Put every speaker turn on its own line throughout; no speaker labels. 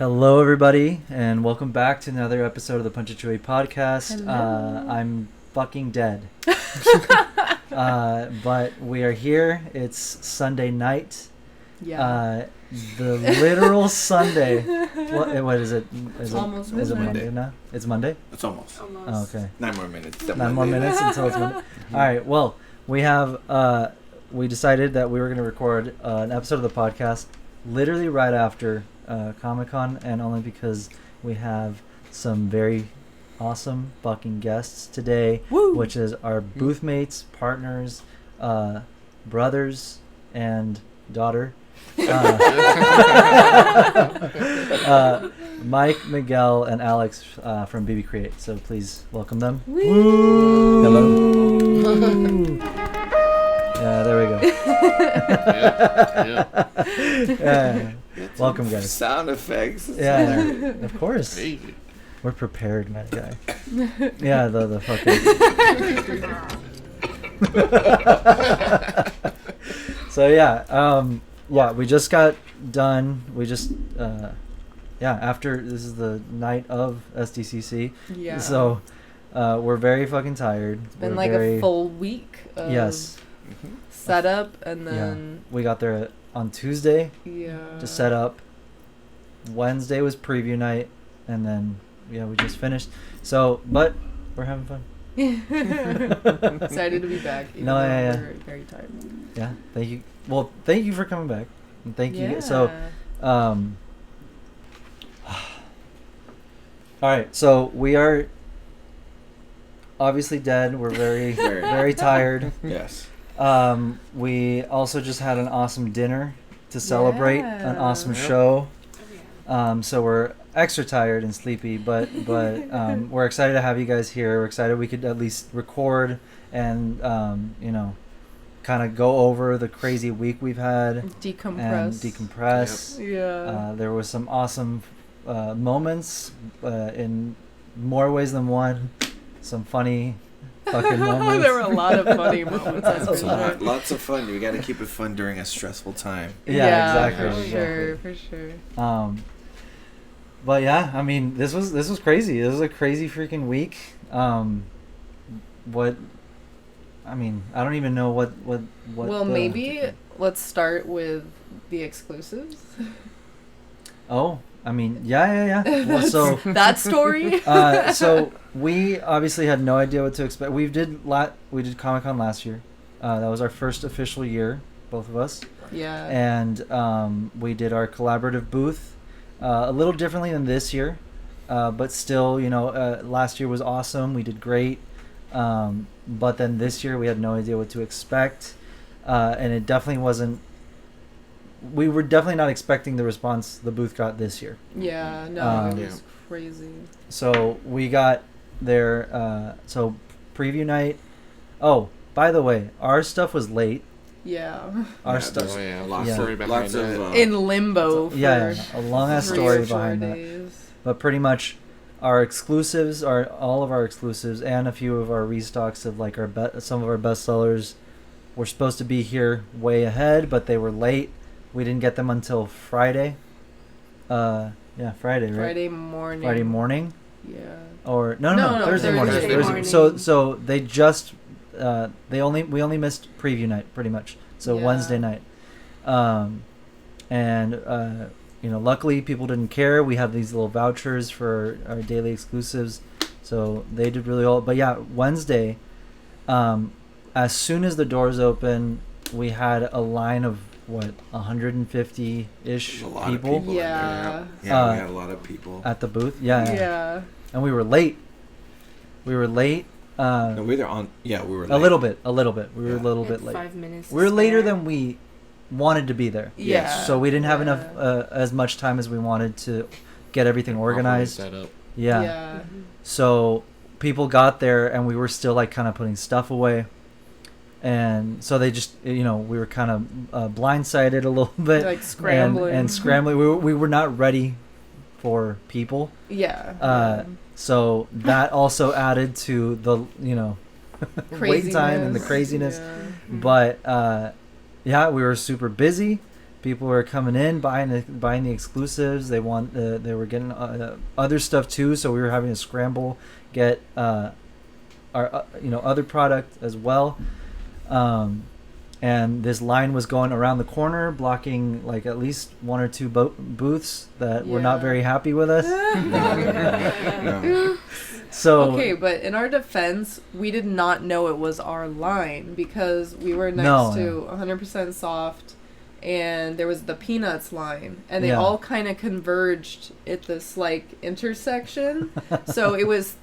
Hello, everybody, and welcome back to another episode of the punchitchewiepodcast. I'm fucking dead. But we are here. It's Sunday night.
Yeah.
The literal Sunday. What is it?
It's almost
Is it
Monday.
Monday now? It's Monday?
It's almost.
Oh, okay.
9 more minutes.
9 more minutes until it's Monday. All right. Well, we have. We decided that we were going to record an episode of the podcast literally right after Comic-Con, and only because we have some very awesome fucking guests today.
Woo!
Which is our booth mates, partners, brothers, and daughter. Mike, Miguel, and Alex from BB-CRE.8. So please welcome them.
Woo!
Hello. Yeah, there we go. Yeah. Welcome, guys.
Sound effects.
Yeah, of course.
Crazy.
We're prepared, my guy. Yeah, the fucking. So yeah, we just got done. We just after this is the night of SDCC.
Yeah.
So we're very fucking tired.
It's been like a full week of
Yes.
setup, and then
We got there on Tuesday
yeah.
to set up. Wednesday was preview night, and then we just finished. So, but we're having fun.
Excited to be back. Even
No,
though
yeah.
We're very tired.
Yeah, thank you. Well, thank you for coming back. And thank you.
Yeah.
So, all right. So we are obviously dead. We're very, very tired.
Yes.
We also just had an awesome dinner to celebrate an awesome
Yep.
show. So we're extra tired and sleepy, but we're excited to have you guys here. We're excited we could at least record and kind of go over the crazy week we've had
Decompress.
and decompress.
Yeah.
There was some awesome moments in more ways than one. Some funny fucking moments.
There were a lot of funny moments. That's for sure.
Lots of fun. We got to keep it fun during a stressful time.
Yeah, exactly.
For sure.
But yeah, I mean, this was crazy. This was a crazy freaking week. What? I mean, I don't even know what.
Well, maybe let's start with the exclusives.
Oh, I mean, yeah. Well, so
that story.
So we obviously had no idea what to expect. We did Comic-Con last year. That was our first official year, both of us.
Yeah.
And we did our collaborative booth a little differently than this year, but still, last year was awesome. We did great. But then this year we had no idea what to expect, and it definitely wasn't. We were definitely not expecting the response the booth got this year.
Yeah, no, it was crazy.
So we got there. So preview night. Oh, by the way, our stuff was late.
Yeah.
Our stuff.
Oh, yeah.
Lots
of
In limbo.
Yeah,
for
a long ass
3
story
or 4
behind that.
days.
But pretty much, our exclusives are all of our exclusives and a few of our restocks of like some of our best sellers were supposed to be here way ahead, but they were late. We didn't get them until Friday. Friday, right?
Friday morning. Yeah.
Or no, Thursday morning.
Thursday morning.
So they just we only missed preview night pretty much. So
Yeah.
Wednesday night. Luckily people didn't care. We have these little vouchers for our daily exclusives, so they did really well. But yeah, Wednesday, as soon as the doors open, we had a line of 150-ish people
Yeah.
we had a lot of people
at the booth. Yeah.
Yeah.
And we were late.
No, we were late.
A little bit. We were a little bit late.
5 minutes.
We were later than we wanted to be there.
Yeah.
So we didn't have enough as much time as we wanted to get everything organized.
Set up.
Yeah.
Mm-hmm.
So people got there and we were still like kind of putting stuff away. And so they just, we were kind of blindsided a little bit.
Like scrambling.
And scrambling. We were not ready for people.
Yeah.
So that also added to the, wait time and the craziness.
Yeah.
But we were super busy. People were coming in buying the exclusives. They were getting other stuff too. So we were having to scramble get our other product as well. And this line was going around the corner, blocking like at least one or two booths that were not very happy with us.
No.
So
okay, but in our defense, we did not know it was our line because we were next to 100% Soft, and there was the Peanuts line, and they all kind of converged at this like intersection. So it was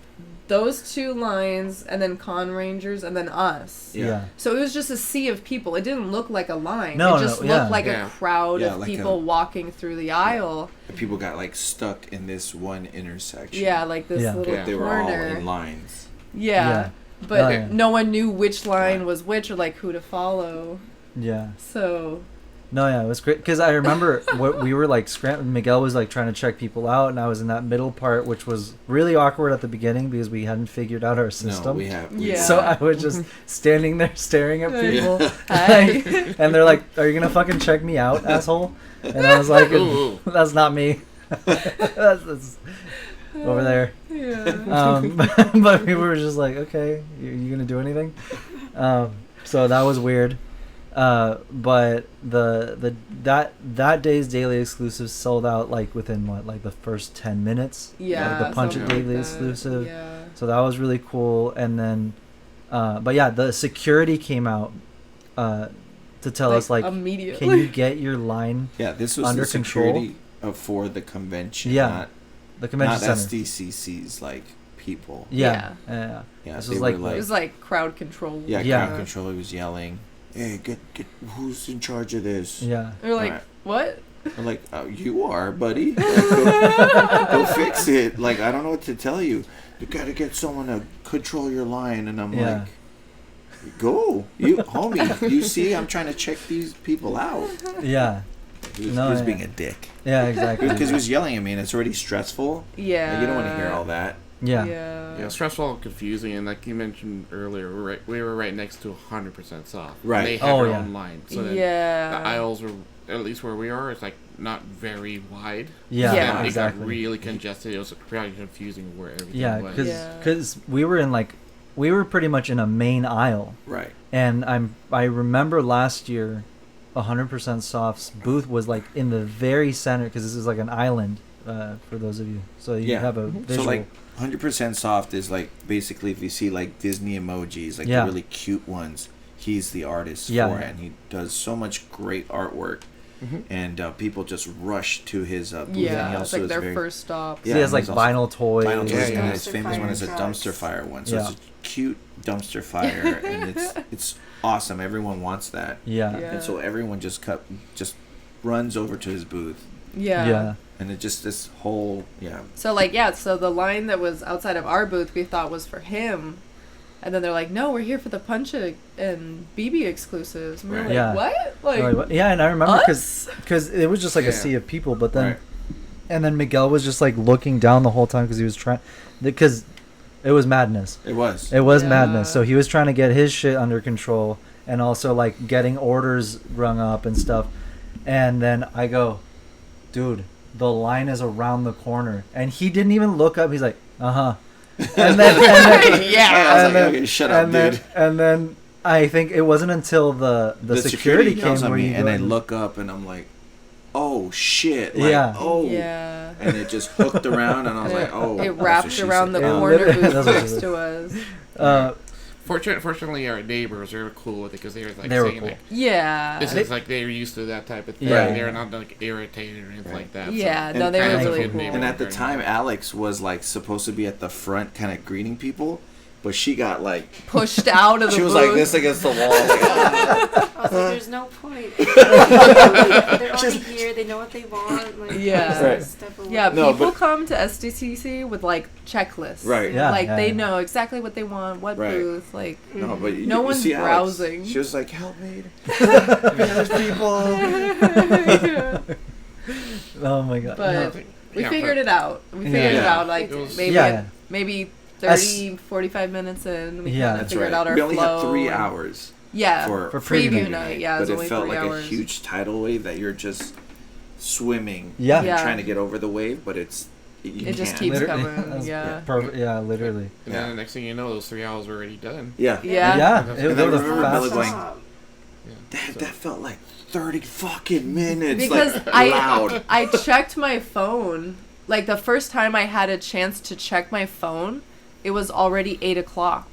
those two lines, and then Con Rangers, and then us.
Yeah.
So it was just a sea of people. It didn't look like a line.
No,
it just looked like a crowd of
like
people walking through the aisle.
People got like stuck in this one intersection.
Yeah, like this little corner.
They were all in lines.
Yeah. But no one knew which line was which or like who to follow.
Yeah.
So.
No, yeah, it was great because I remember what we were like scrambling. Miguel was like trying to check people out, and I was in that middle part, which was really awkward at the beginning because we hadn't figured out our system.
No, we have.
So I was just standing there staring at people,
Hi.
and they're like, "Are you gonna fucking check me out, asshole?" And I was like, "That's not me. that's over there."
Yeah.
But we were just like, "Okay, you gonna do anything?" So that was weird. But that day's daily exclusives sold out like within the first 10 minutes.
Yeah.
Like the Punch It Daily
that.
exclusive.
Yeah.
So that was really cool. And then, but yeah, the security came out to tell us like,
immediately.
can you get your line?
Yeah, this was
under
the security
control?
for the convention.
Yeah, the convention
not
center.
SDCC's like people.
Yeah.
Yeah,
this
they
was
were
like
it was like crowd control.
Yeah,
Yeah.
crowd control. He was yelling, "Hey, get who's in charge of this?"
yeah.
They're like,
Right.
what?
I'm like, "Oh, you are, buddy. Go fix it. Like, I don't know what to tell you. You gotta get someone to control your line." And I'm like, "Go, you homie. You see, I'm trying to check these people out."
Yeah.
He was being a dick.
Yeah, exactly.
Because he was yelling at me, and it's already stressful.
Yeah.
Like, you don't want to hear all that.
Yeah.
Yeah.
Stressful and confusing, and like you mentioned earlier, we were right next to 100% Soft.
Right.
They had their own line. So then the aisles were, at least where we are, it's like not very wide.
Yeah,
Yeah.
It
exactly.
got really congested. It was pretty confusing where everything was.
Because we were pretty much in a main aisle.
Right.
And I remember last year, 100% Soft's booth was like in the very center because this is like an island for those of you. So you have a visual.
So like 100% Soft is like basically if you see like Disney emojis, like the really cute ones, he's the artist for it, and he does so much great artwork. And people just rush to his booth.
Yeah,
and he also
it's like
is
their first stop.
Yeah, he has like vinyl toys.
Vinyl toys, and
Yeah.
his famous one is a dumpster fire one. So it's a cute dumpster fire, and it's awesome. Everyone wants that.
Yeah.
And so everyone just runs over to his booth.
Yeah.
And it just this whole
So so the line that was outside of our booth we thought was for him, and then they're like, "No, we're here for the Punch It and BB exclusives." And we're like,
Yeah.
"What?" Like,
yeah, and I remember
us?
because it was just like a sea of people, but then and then Miguel was just like looking down the whole time because he was trying because it was madness.
It was
madness. So he was trying to get his shit under control and also like getting orders rung up and stuff. And then I go, "Dude, the line is around the corner," and he didn't even look up. He's like, and then
I was like, "Okay, shut up, dude."
And then I think it wasn't until the security came
comes on
where
me,
you
and
go
I look up, and I'm like, "Oh shit!" Like,
Yeah.
and it just hooked around, and I was like, "Oh."
It wrapped around the
Yeah.
corner booth
That's what she
next
said.
to us.
Fortunately, our neighbors are cool with it because they were like
They were
saying
cool.
like,
Yeah.
this is like they're used to that type of thing.
Yeah.
They're not like irritated or anything like that.
Yeah,
So.
no, they were
And-
really
and-
cool.
And at the time, Alex was like supposed to be at the front, kind of greeting people, but she got like
pushed out of the
she was
booth.
like this against the wall. Like,
I was like, there's no point. They're already here. They know what they want. Like,
Yeah.
Right.
Step away.
Yeah,
No,
people
but-
come to SDCC with like checklists.
Right.
Yeah,
Like they
yeah.
know exactly what they want, what
Right.
booth. Like
no, but you,
No
you
one's
see Alex,
browsing.
She was like, "Help me, there's people."
Oh my god.
But
No.
we
Yeah,
figured
but-
it out. We figured it
Yeah.
out like
It was-
maybe
Yeah.
maybe 30, 45 minutes in. We
Yeah.
kind of
That's
figured
right.
out our
We only
flow.
had 3
and-
hours.
for preview night. Yeah,
but
it was
it felt
only 3
like
hours.
a huge tidal wave that you're just swimming,
Yeah.
and trying to get over the wave, but it
just keeps
Literally.
coming. Yeah.
Yeah, literally.
And then the next thing you know, those 3 hours were already done.
Yeah.
Yeah.
And
It
I
was
remember
fast.
Bella going,
Yeah.
that felt like 30 fucking minutes.
Because
like, loud.
I checked my phone. Like, the first time I had a chance to check my phone, it was already 8 o'clock.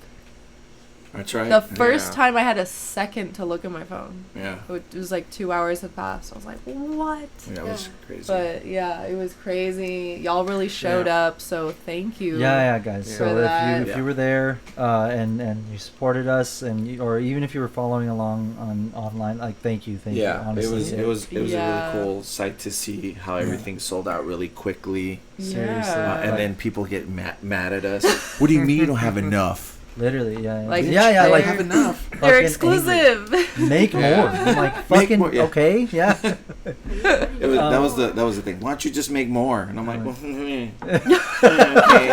That's right.
The first time I had a second to look at my phone.
Yeah.
It was like 2 hours had passed. I was like, what?
Yeah, it was crazy.
But yeah, it was crazy. Y'all really showed up, so thank you.
Yeah, guys.
Yeah.
So
For that.
if you were there and you supported us, and or even if you were following along on online, like thank you. Honestly,
it was a really
Yeah.
cool sight to see how everything sold out really quickly.
Seriously.
Yeah.
And then people get mad at us. What do you mean you don't have enough?
literally, yeah.
Like,
yeah, like
have enough.
They're
fucking
exclusive.
make more. I'm like fucking
more, yeah.
okay, yeah.
It was that was the thing. Why don't you just make more? And I'm like, well, okay,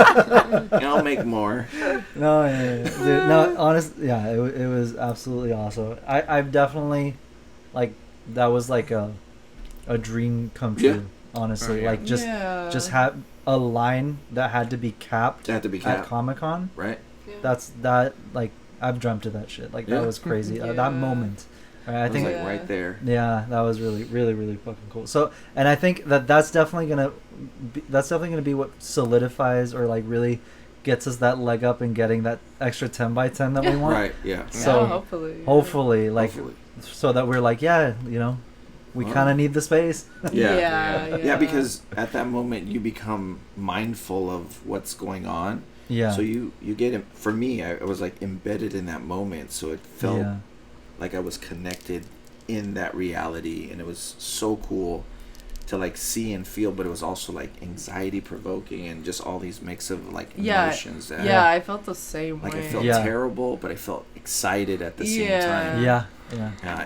I'll make more.
No, yeah. Dude, no, honestly, yeah, it was absolutely awesome. I've definitely, like, that was like a dream come true.
Yeah.
Honestly,
Oh, yeah.
like just have a line that had to be capped.
It had to be
at
capped,
Comic-Con.
right?
That like I've dreamt of that shit. Like
Yeah.
that was crazy.
Yeah.
That moment. Right, I
It was
think.
like
Yeah.
right there.
Yeah, that was really, really, really fucking cool. So, and I think that's definitely gonna be what solidifies or like really gets us that leg up in getting that extra 10x10 that we want.
Right. Yeah.
So,
hopefully.
Hopefully.
So that we're like, yeah, we kind of need the space.
Yeah.
Yeah.
Because at that moment you become mindful of what's going on.
Yeah.
So you get it. For me, I was like embedded in that moment, so it felt like I was connected in that reality, and it was so cool to like see and feel. But it was also like anxiety provoking, and just all these mix of like emotions. That
I felt the same
like
way.
I felt terrible, but I felt excited at the same time.
Yeah.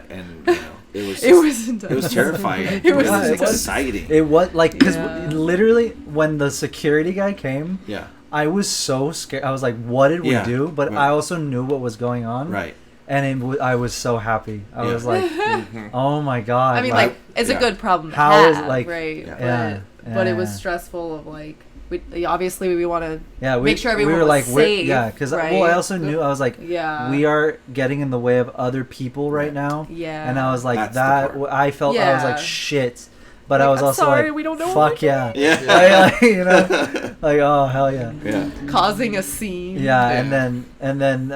And it was
It was
terrifying.
It
was
was
exciting.
It was like because literally when the security guy came,
Yeah.
I was so scared. I was like, "What did we do?" But I also knew what was going on.
Right.
And I was so happy. I was like, "Oh my god!"
I mean, like it's a good problem to
How
have,
is, like-
right?
Yeah.
But it was stressful. Of like, obviously we want to
make
sure everyone was safe.
because
right?
I also knew I was like, we are getting in the way of other people right now.
Yeah.
And I was like,
That's
that
the part.
I felt I was like, shit. But I was
I'm
also
sorry,
like,
we don't know
fuck
what
yeah.
Yeah.
Like, oh hell yeah.
Yeah.
causing a scene.
Yeah, and then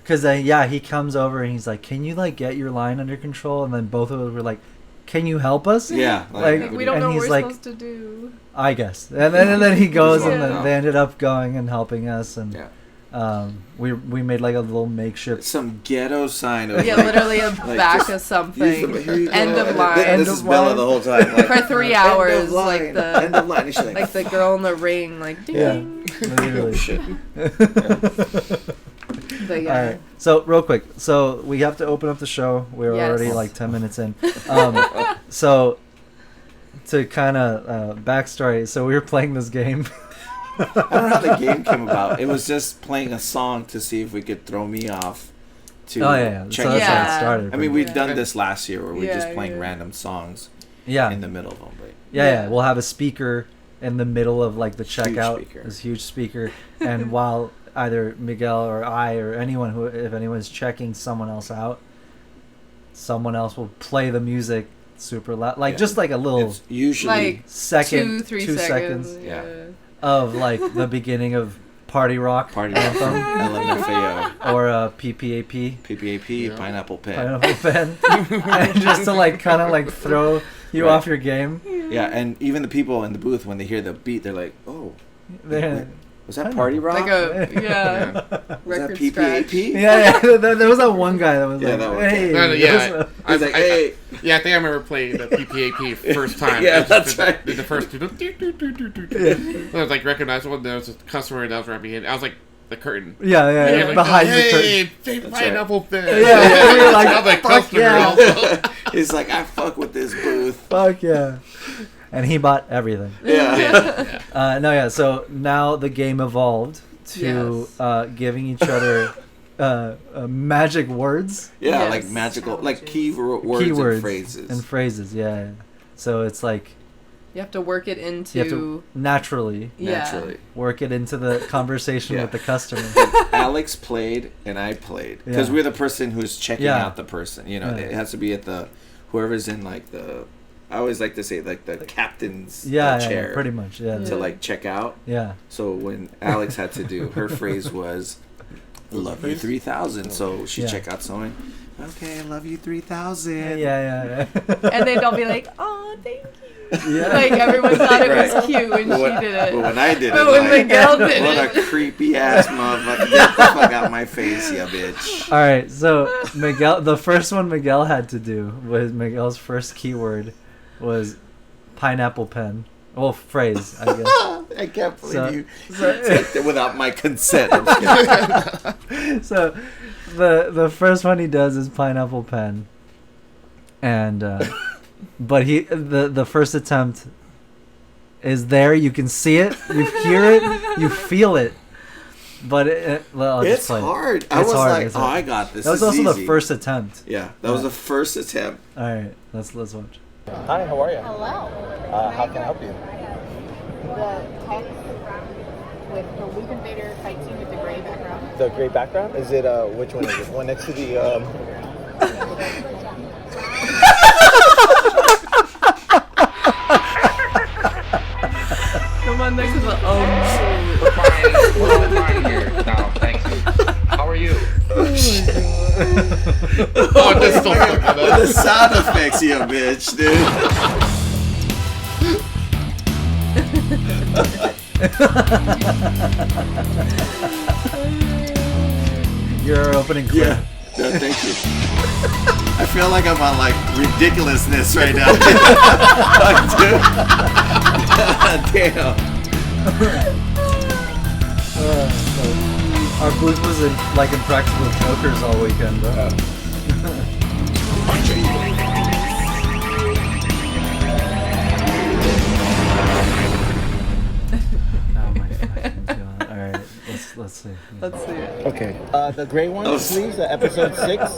because he comes over and he's like, can you like get your line under control? And then both of us were like, can you help us?
Yeah.
Like,
we don't
and
know what
he's
we're
like,
supposed to do.
I guess. And then he goes and then
Yeah.
they ended up going and helping us, and
Yeah.
we made like a little makeshift.
Some ghetto sign of
Yeah,
like,
literally a
like,
back
just
of something.
here you go.
End of
And
line.
This
End
is
of
Bella
line.
the whole time. Like,
For 3
end
hours,
of line,
like the
end of line. And she's like,
like the girl in the ring, like ding.
Yeah. Literally.
oh, shit.
But yeah.
All right. So real quick, so we have to open up the show. We're
Yes.
already like 10 minutes in. So to kind of backstory, so we were playing this game.
I don't know how the game came about. It was just playing a song to see if we could throw me off. To check
So
it
that's how
out.
it started.
I mean, we've
Yeah.
done this last year where we're
Yeah,
just playing
yeah.
random songs
yeah.
in the middle of them. Right?
Yeah, we'll have a speaker in the middle of like the
Huge
checkout.
speaker.
This huge speaker, and while either Miguel or I or anyone if anyone's checking someone else out, someone else will play the music super loud, like just like a little
It's usually
Like
second,
2-3
2
seconds.
Yeah.
of like the beginning of Party Rock
party
anthem
LMFAO,
or PPAP.
PPAP,
Yeah.
Pineapple Pen.
Pineapple Pen, and just to like kind of like throw you
Right.
off your game.
Yeah, and even the people in the booth, when they hear the beat, they're like, "Oh,
They're-
was that Party Rock?
Like a
was that
record scratch.
PPAP?"
yeah, there was that one guy that was
Yeah,
like,
that one.
hey.
No, yeah.
I was like, "Hey."
Yeah, I think I remember playing the PPAP first time.
Yeah,
It was
that's right.
The first. I was like recognizable. There was a customer that was right behind. I was like the curtain.
Yeah,
Like,
behind the curtain.
hey, take
That's
pineapple pen.
Yeah, we were like,
I was like
fuck
customer
yeah.
also.
He's like, "I fuck with this booth."
Fuck yeah. And he bought everything.
Yeah.
So now the game evolved to
Yes.
giving each other magic words.
Yeah,
Yes.
like magical, like
Keywords
and phrases.
And phrases, yeah. So it's like
You have to work it into.
you have to naturally work it into the conversation with the customer.
Alex played and I played because we're the person who's checking out the person. You know, it has to be at the whoever's in like the. I always like to say like the captain's chair.
Pretty much,
to like check out.
Yeah.
So when Alex had to do, her phrase was, "Love you 3,000." So she check out someone. Okay, I love you 3,000.
Yeah.
And they'd all be like, "Oh, thank you." Yeah. Like everyone thought it was cute when she did it.
But when I did it,
when Miguel did
what a creepy ass motherfucker! Get the fuck out my face, you bitch.
All right, so Miguel, the first one Miguel had to do was Miguel's first keyword was pineapple pen. Well, phrase, I guess.
I can't believe you typed it without my consent.
So the first one he does is pineapple pen, and but the first attempt is there. You can see it, you hear it, you feel it, but
it's hard. I was like, I got this.
That was also the first attempt.
Yeah, that was the first attempt.
All right, let's watch.
Hi, how are you?
Hello.
How can I help you?
The text with the Luke Invader fight scene with the gray background.
The gray background? Is it, which one is it? One next to the,
Come on next to the
We're fine here. No, thanks. How are you?
Oh, this still fucking up.
The sound effects, you bitch, dude.
Your opening clip.
Yeah. No, thank you. I feel like I'm on like ridiculousness right now. Fuck, dude. Damn.
Our booth was in Impractical Jokers all weekend, bro. Oh my fucking god! All right, let's see.
Let's see it.
okay. The gray one, please, episode 6.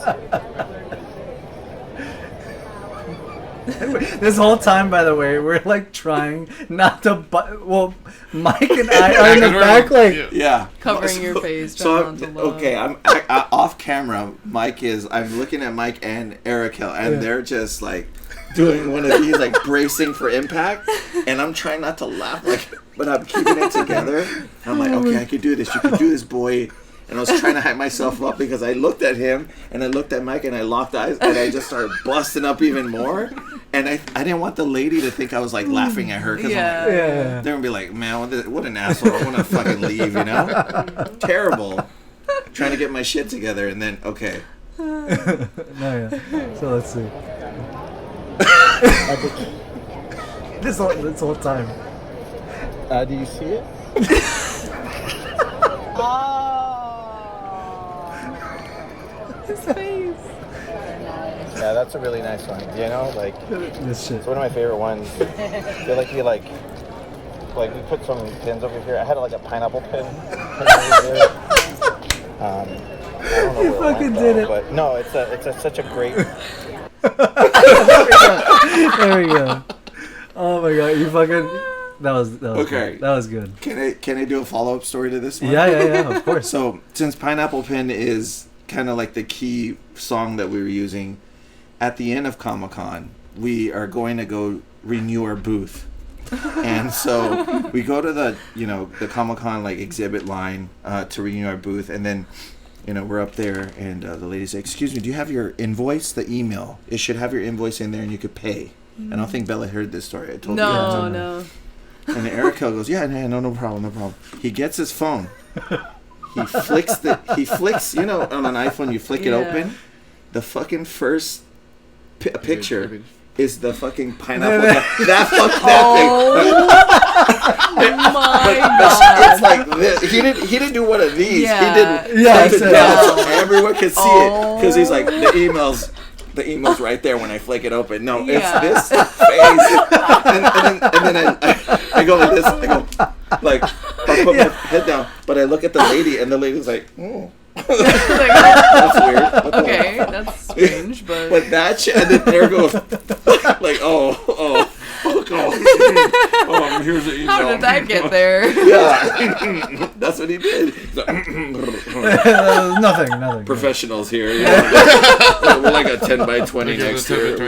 This whole time, by the way, we're like trying not to. Well, Mike and I are in the back, like
Yeah.
Covering your face.
So
trying not to look.
okay, I'm off camera. I'm looking at Mike and Erica, and they're just like doing one of these, like bracing for impact, and I'm trying not to laugh, like, but I'm keeping it together. I'm like, okay, I can do this. You can do this, boy. And I was trying to hype myself up because I looked at him and I looked at Mike and I locked eyes and I just started busting up even more. And I didn't want the lady to think I was like laughing at her because they're gonna be like, man, what an asshole! I want to fucking leave, you know? Terrible. Trying to get my shit together and then okay.
no, yeah. So let's see. this whole time.
Do you see it?
His face.
Yeah, that's a really nice one. You know, like
This shit.
it's one of my favorite ones. I feel like we we put some pins over here. I had like a pineapple pin. I don't know
You
where
fucking
went,
did it.
But no, it's such a great.
There we go. Oh my god, you fucking. That was
Okay.
good. That was good.
Can I do a follow-up story to this one?
Yeah, of course.
So since Pineapple Pin is kind of like the key song that we were using, at the end of Comic-Con, we are going to go renew our booth. And so we go to the Comic-Con like exhibit line to renew our booth, and then we're up there and the lady says, "Excuse me, do you have your invoice? The email, it should have your invoice in there and you could pay." And I don't think Bella heard this story. I told you.
No.
And Erica goes, "Yeah, no problem. He gets his phone. He flicks, on an iPhone, you flick it open. The fucking first picture is the fucking pineapple. That thing.
Oh my
It's like this. He didn't do one of these.
Yeah.
He did something down so everyone could see it. Because he's like, the email's right there when I flick it open. No, it's this face. And then I go like this. I go, like, I put my head down. But I look at the lady, and the lady's like, oh. That's weird. What the
Okay, that's strange, but
that shit, and then there goes, like, oh, fuck off. Here's the email.
how did that get there?
Yeah, that's what he did.
Nothing.
Professionals here. We're like a 10 by 20 next to it.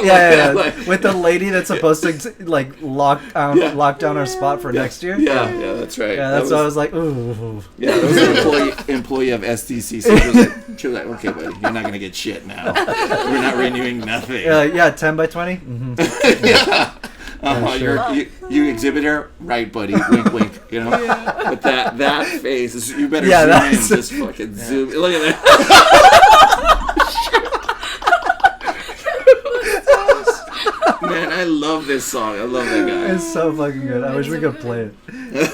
Yeah. With the lady that's supposed to like lock down our spot for next year.
Yeah, that's right.
Yeah, that's why I was like, ooh.
Yeah, there was an employee of SDCC. She was like, okay, buddy, you're not gonna get shit now. We're not renewing nothing.
10 by 20. Mm-hmm.
Sure. You exhibitor, right, buddy? Wink, wink. You know, but that face, you better zoom in. Just fucking zoom. Look at that. Man, I love this song. I love that guy.
It's so fucking good. I wish we could play it.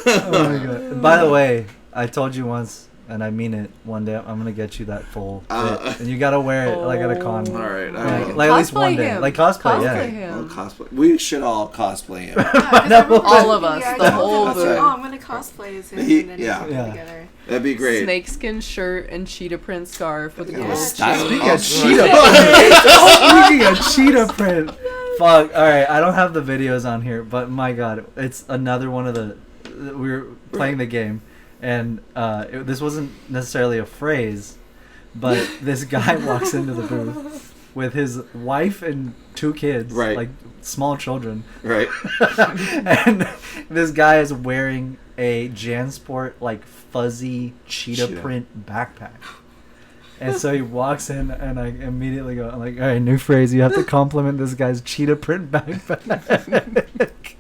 Oh my god. By the way, I told you once, and I mean it, one day I'm gonna get you that full fit, and you gotta wear it like at a con.
All right.
Like at least one day.
Him.
Like cosplay,
him.
Cosplay. We should all cosplay him.
All of us, the whole
That's
booth.
right.
Oh, I'm gonna cosplay as him and then
Yeah.
put it together.
That'd be great.
Snakeskin shirt and cheetah print scarf with a gold
style.
chain.
Speaking of cheetah print. Fuck. All right, I don't have the videos on here, but my god, it's another one of the. We were playing the game, and this wasn't necessarily a phrase, but this guy walks into the booth with his wife and 2 kids,
right,
like small children,
right,
and this guy is wearing a JanSport like fuzzy cheetah print backpack. And so he walks in, and I immediately go, I'm like, all right, new phrase. You have to compliment this guy's cheetah print backpack.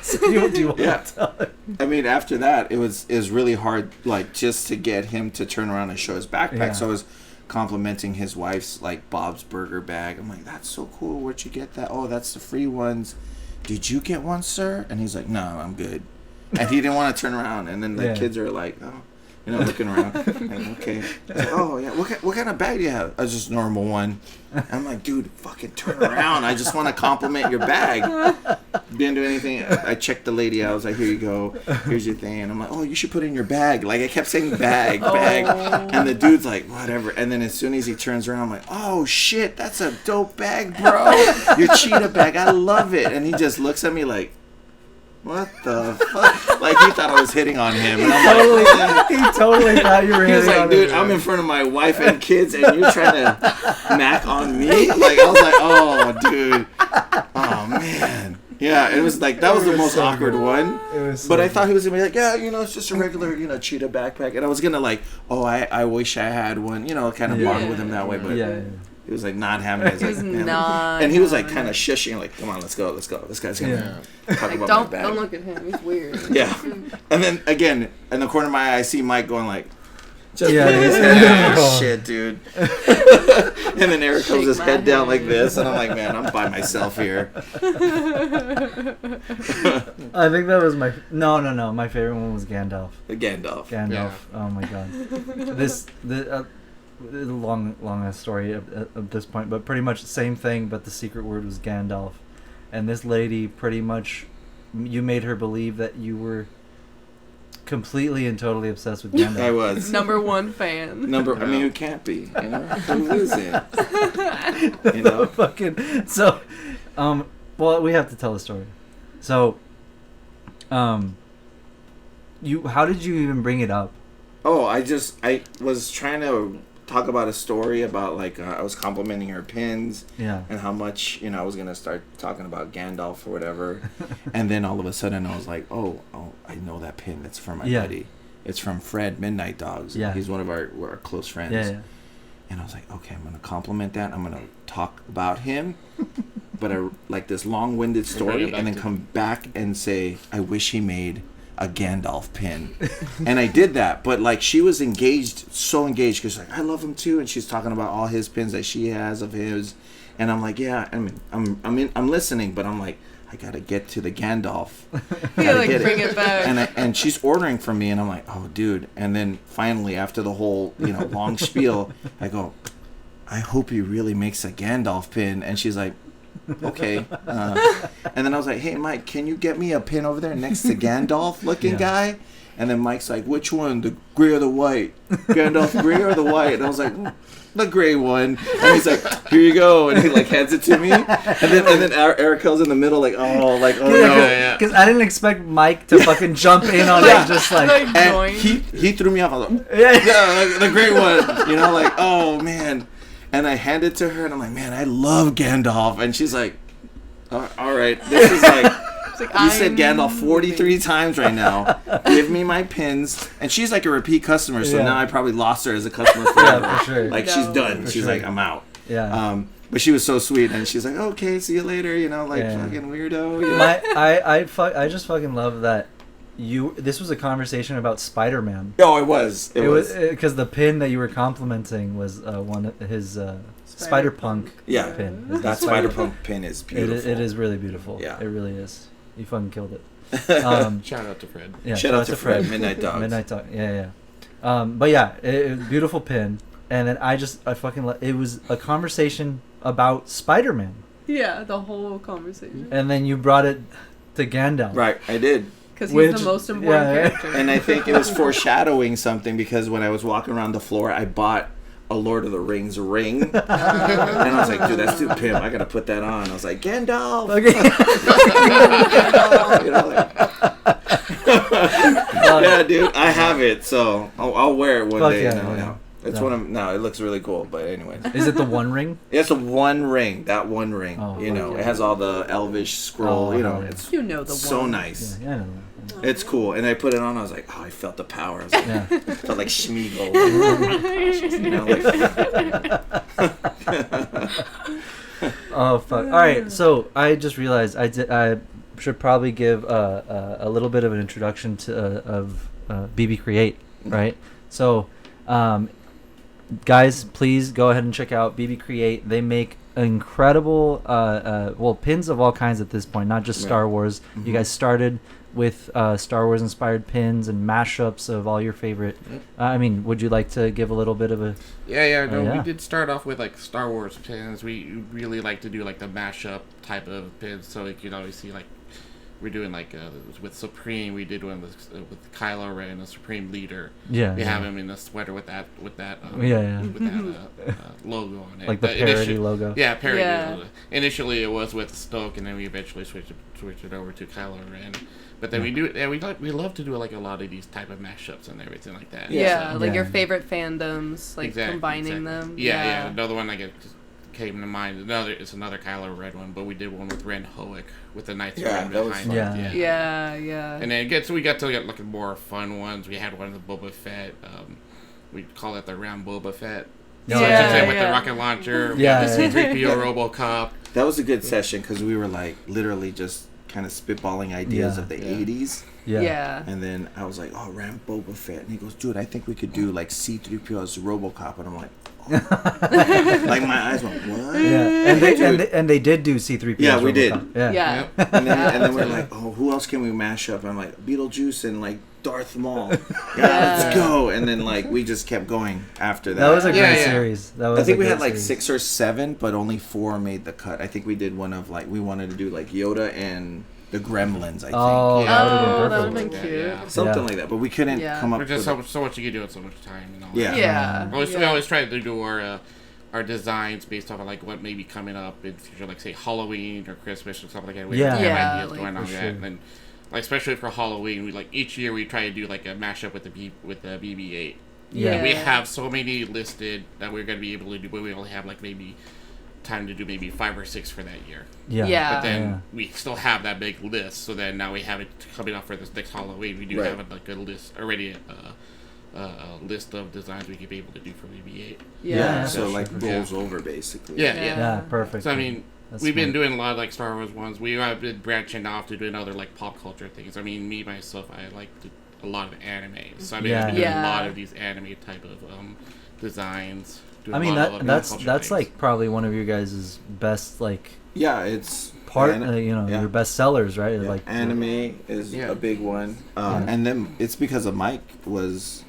So do you want to tell him?
I mean, after that, it was really hard, like, just to get him to turn around and show his backpack.
Yeah.
So I was complimenting his wife's, like, Bob's Burger bag. I'm like, that's so cool. Where'd you get that? Oh, that's the free ones. Did you get one, sir? And he's like, no, I'm good. And he didn't want to turn around. And then the kids are like, oh. You know, looking around. Like, okay. Like, oh, yeah. What kind of bag do you have? I was just a normal one. And I'm like, dude, fucking turn around. I just want to compliment your bag. Didn't do anything. I checked the lady out. I was like, here you go. Here's your thing. And I'm like, oh, you should put it in your bag. Like, I kept saying bag. And the dude's like, whatever. And then as soon as he turns around, I'm like, oh, shit, that's a dope bag, bro. Your cheetah bag. I love it. And he just looks at me like, what the fuck? Like, he thought I was hitting on him. And I'm
he totally thought you were hitting on him.
He was like, dude, I'm in front of my wife and kids, and you're trying to mac on me? Like, I was like, oh, dude. Oh, man. Yeah, it was like, that was the most awkward one. But I thought he was going to be like, yeah, you know, it's just a regular, you know, cheetah backpack. And I was going to like, oh, I wish I had one, you know, kind of bond with him that way. But he was like not having it. And he was like kind of shushing, like, come on, let's go. This guy's gonna talk about my bag.
Don't look at him. He's weird.
Yeah. And then again, in the corner of my eye, I see Mike going like, shit, dude. And then Eric holds his head down like this, and I'm like, man, I'm by myself here.
I think that was my my favorite one was Gandalf.
Gandalf.
Yeah. Oh my god. Long ass story at this point, but pretty much the same thing, but the secret word was Gandalf. And this lady, pretty much, you made her believe that you were completely and totally obsessed with Gandalf.
I was.
Number 1 fan.
I mean, who can't be? You know? Who isn't? You know?
Fucking, so, well, we have to tell the story. So, how did you even bring it up?
Oh, I was trying to talk about a story about, like, I was complimenting her pins and how much, you know, I was going to start talking about Gandalf or whatever. And then all of a sudden I was like, oh, I know that pin. It's from my buddy. It's from Fred, Midnight Dogs. Yeah. He's one of our close friends. Yeah. And I was like, okay, I'm going to compliment that. I'm going to talk about him, but like this long-winded story, and then come back and say, I wish he made a Gandalf pin. And I did that, but like she was so engaged because like I love him too, and she's talking about all his pins that she has of his, and I'm like, yeah, I mean, I'm listening, but I'm like, I gotta get to the Gandalf.
Bring it back.
And she's ordering from me, and I'm like, oh, dude. And then finally, after the whole long spiel, I go, I hope he really makes a Gandalf pin. And she's like, okay. And then I was like, hey, Mike, can you get me a pin over there next to Gandalf looking guy? And then Mike's like, which one, the gray or the white? Gandalf, gray or the white? And I was like, the gray one. And he's like, here you go. And he like hands it to me. And then Erica's in the middle like, oh no.
Because I didn't expect Mike to fucking jump in on it, just like.
And he threw me off. I was like, yeah, like, the gray one. You know, like, oh man. And I hand it to her and I'm like, man, I love Gandalf. And she's like, all right, this is like. You said Gandalf 43 times right now. Give me my pins. And she's like a repeat customer, so now I probably lost her as a customer forever.
Yeah, for sure.
Like, she's done. She's like, I'm out.
Yeah.
But she was so sweet, and she's like, okay, see you later, you know, like, fucking weirdo. You know?
I just fucking love that this was a conversation about Spider-Man.
Oh, it was. It was.
Because the pin that you were complimenting was one of his Spider-Punk pin.
That Spider-Punk pin is beautiful.
It is really beautiful.
Yeah.
It really is. You fucking killed it.
Shout out to Fred.
Yeah,
shout out to Fred. Midnight Dogs.
Midnight Dog. Yeah. But yeah, it was a beautiful pin. And then I fucking it was a conversation about Spider-Man.
Yeah, the whole conversation.
And then you brought it to Gandalf.
Right, I did.
Because he's the most important character.
And I think it was foreshadowing something because when I was walking around the floor, I bought a Lord of the Rings ring. And I was like, dude, that's too pimp. I got to put that on. I was like, Gandalf. Okay. You know, like, yeah, dude, I have it. So I'll wear it one day. Yeah. It's one of it looks really cool, but anyways.
Is it the One Ring?
It's the One Ring. That One Ring.
Oh,
you know, it has all the Elvish scroll. You know, it's
the
so
one.
nice.
Yeah, I know.
It's cool. And I put it on. I was like, oh, I felt the power. I was like, felt like Schmeagol. You know, like,
oh fuck! All right, so I just realized I should probably give a little bit of an introduction to of BB-CRE.8, right? So. Guys, please go ahead and check out BB-CRE.8. They make incredible, pins of all kinds at this point, not just Star Wars. Mm-hmm. You guys started with Star Wars inspired pins and mashups of all your favorite. Would you like to give a little bit of a?
We did start off with like Star Wars pins. We really like to do like the mashup type of pins, so you can always see like. We're doing like with Supreme. We did one with Kylo Ren, the Supreme Leader.
Yeah,
we have him in a sweater with that with that logo on it.
Like the parody logo.
Yeah, parody logo. Initially, it was with Snoke, and then we eventually switched it over to Kylo Ren. But then we love to do like a lot of these type of mashups and everything like that.
Yeah, so, your favorite fandoms, like combining them.
Yeah. Another one came to mind. It's another Kylo Ren one, but we did one with Ren Hoek with the Knights of Ren behind it.
Yeah.
And then we got to get more fun ones. We had one with Boba Fett. We call it the Ram Boba Fett. With the rocket launcher. The C-3PO RoboCop.
That was a good session because we were like literally just kind of spitballing ideas of the 80s.
Yeah.
And then I was like, oh, Ram Boba Fett. And he goes, dude, I think we could do like C-3PO as RoboCop. And I'm like, like my eyes went, what?
Yeah, and they did do C-3PO.
Yeah, we did.
Yeah.
And then we're like, oh, who else can we mash up? I'm like, Beetlejuice and like Darth Maul. Let's go. And then like we just kept going after that.
That was a great series.
I think we had like 6 or 7, but only 4 made the cut. I think we did one of like we wanted to do like Yoda and the Gremlins, I think.
Oh,
that would have been cute.
Yeah. Something like that, but we couldn't come up with...
There's just so much you can do in so much time and all
that.
Yeah. We always try to do our designs based off of like what may be coming up in the future, like say Halloween or Christmas or something like that. We have ideas going on with that. And then, like, especially for Halloween, we each year we try to do like a mashup with the BB-8.
Yeah.
And we have so many listed that we're going to be able to do, but we only have like maybe time to do maybe 5 or 6 for that year. But then we still have that big list, so then now we have it coming up for this next Halloween. We do have a list already, a list of designs we could be able to do for BB-8.
So like rolls over basically.
Yeah, perfect.
So I mean, we've been doing a lot of like Star Wars ones. We have been branching off to doing other like pop culture things. I mean, me myself, I like a lot of anime, so I've been doing a lot of these anime type of designs.
I mean, that's like probably one of your guys' best like
it's
part your best sellers, right? Like
anime is a big one, and then it's because of Mike was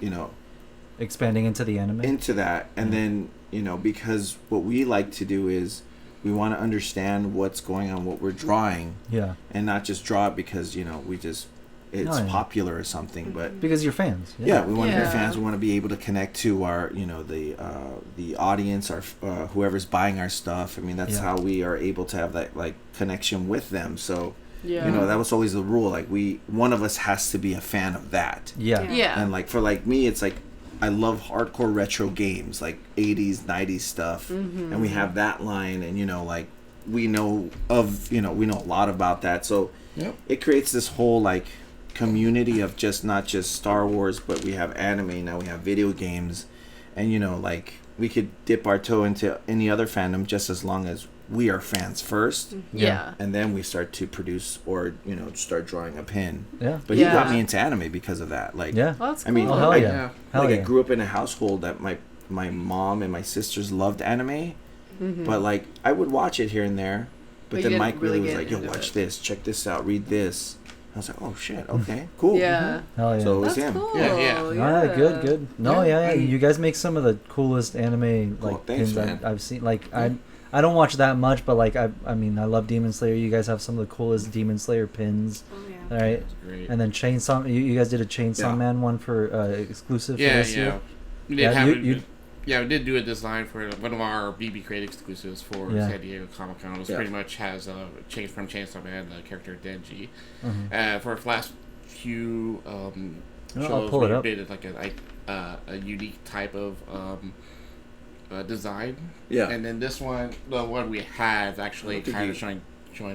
expanding into the anime
into that, and then because what we like to do is we want to understand what's going on, what we're drawing, and not just draw it because we just it's popular or something, but
because you're fans.
Yeah, we want to be fans. We want to be able to connect to our, the audience, our whoever's buying our stuff. I mean, that's how we are able to have that like connection with them. So, that was always the rule. Like one of us has to be a fan of that.
Yeah.
And like for like me, it's like I love hardcore retro games, like 80s, 90s stuff, and we have that line, and like we know a lot about that. So it creates this whole like community of not just Star Wars, but we have anime now, we have video games, and like we could dip our toe into any other fandom just as long as we are fans first, and then we start to produce or start drawing a pin. But he got me into anime because of that. Like,
well, that's cool.
I mean,
I
grew up in a household that my mom and my sisters loved anime, but like I would watch it here and there. But then Mike really was like, "Yo, watch this, check this out, read this." I was like, "Oh shit, okay, cool."
Yeah.
Hell yeah.
So it was
That's
him.
cool.
Yeah, good. No, you guys make some of the coolest anime like
thanks,
pins I've seen. Like I don't watch that much, but like I mean I love Demon Slayer. You guys have some of the coolest Demon Slayer pins.
Oh yeah.
All right.
Great.
And then Chainsaw. You guys did a Chainsaw Man one for exclusive. For this year?
We did we did do a design for one of our BB-CRE.8 exclusives for San Diego Comic-Con. It was pretty much has change from Chainsaw Man, the character Denji. For the last few shows, we did like a unique type of design. Yeah. And then this one, the one we have, actually kind of showing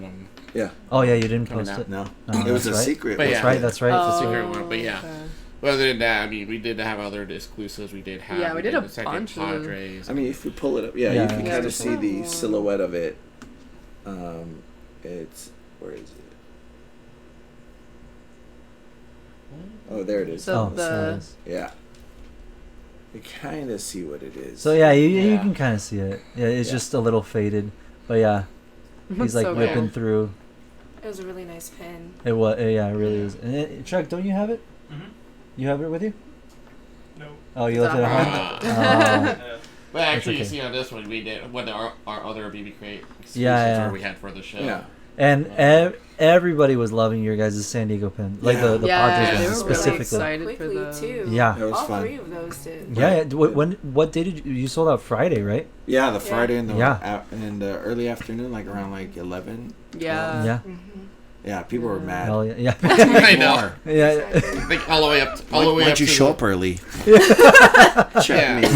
them.
Yeah.
Oh yeah, you didn't post it.
No, it was a secret.
That's right. That's right.
It's a secret one, but yeah. Okay. But other than that, I mean, we did have other exclusives. We did have
we did a bunch of
Padres. I mean, if you pull it up, you can kind of see the silhouette of it. It's where is it? Oh, there it is.
So
yeah. You kind of see what it is.
So you can kind of see it. Yeah, it's just a little faded, but yeah, he's like whipping through.
It was a really nice pin.
It was, it really is. And Chuck, don't you have it? You have it with you?
No.
Oh, you left it at home?
But actually, you see on this one, we did one of our other BB-CRE.8
exclusives
we had for the show.
Yeah.
And everybody was loving your guys' San Diego pin, like the Padres one specifically.
Really excited for them.
Too.
Yeah,
it was
all
fun.
3 of those did.
Yeah. What day did you sold out? Friday, right?
Yeah, the Friday in the early afternoon, like around like 11.
Yeah.
Yeah.
Yeah, people were mad.
Hell yeah.
I know.
Yeah.
Like all the way up.
Why'd you show up early? Check me.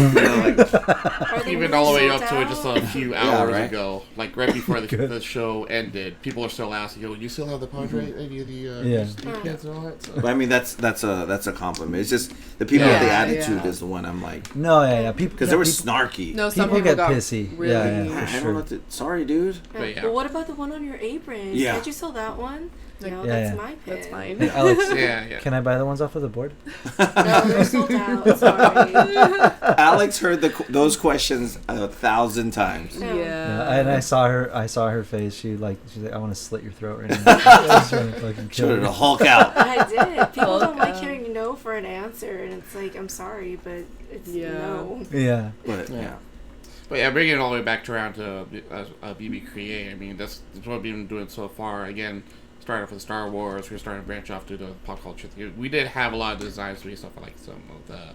Even all the way up to just a few hours ago, like right before the show ended, people are still asking, "Yo, you still have the Padre? Any of the kids and all that?" So.
But I mean, that's a compliment. It's just the people with the attitude is the one I'm like.
No, people
because they were snarky.
No, some
people get
got
pissy.
Really
yeah,
I don't know. Sorry, dude.
But what about the one on your apron?
Yeah.
Did you sell that one? No,
Yeah,
that's my pin.
That's mine.
Hey, Alex,
Yeah.
can I buy the ones off of the board?
No, they're sold out. Sorry.
Alex heard those questions 1,000 times.
Yeah.
And I saw her face. She's like, I want to slit your throat right now.
Should have a Hulk out.
I did. People don't like hearing no for an answer, and it's like, I'm sorry, but it's no.
Yeah.
But
But yeah, bringing it all the way back around to BB-CRE.8, I mean, that's what we've been doing so far. Again, started off with Star Wars, we're starting to branch off to the pop culture thing. We did have a lot of designs based off of like some of the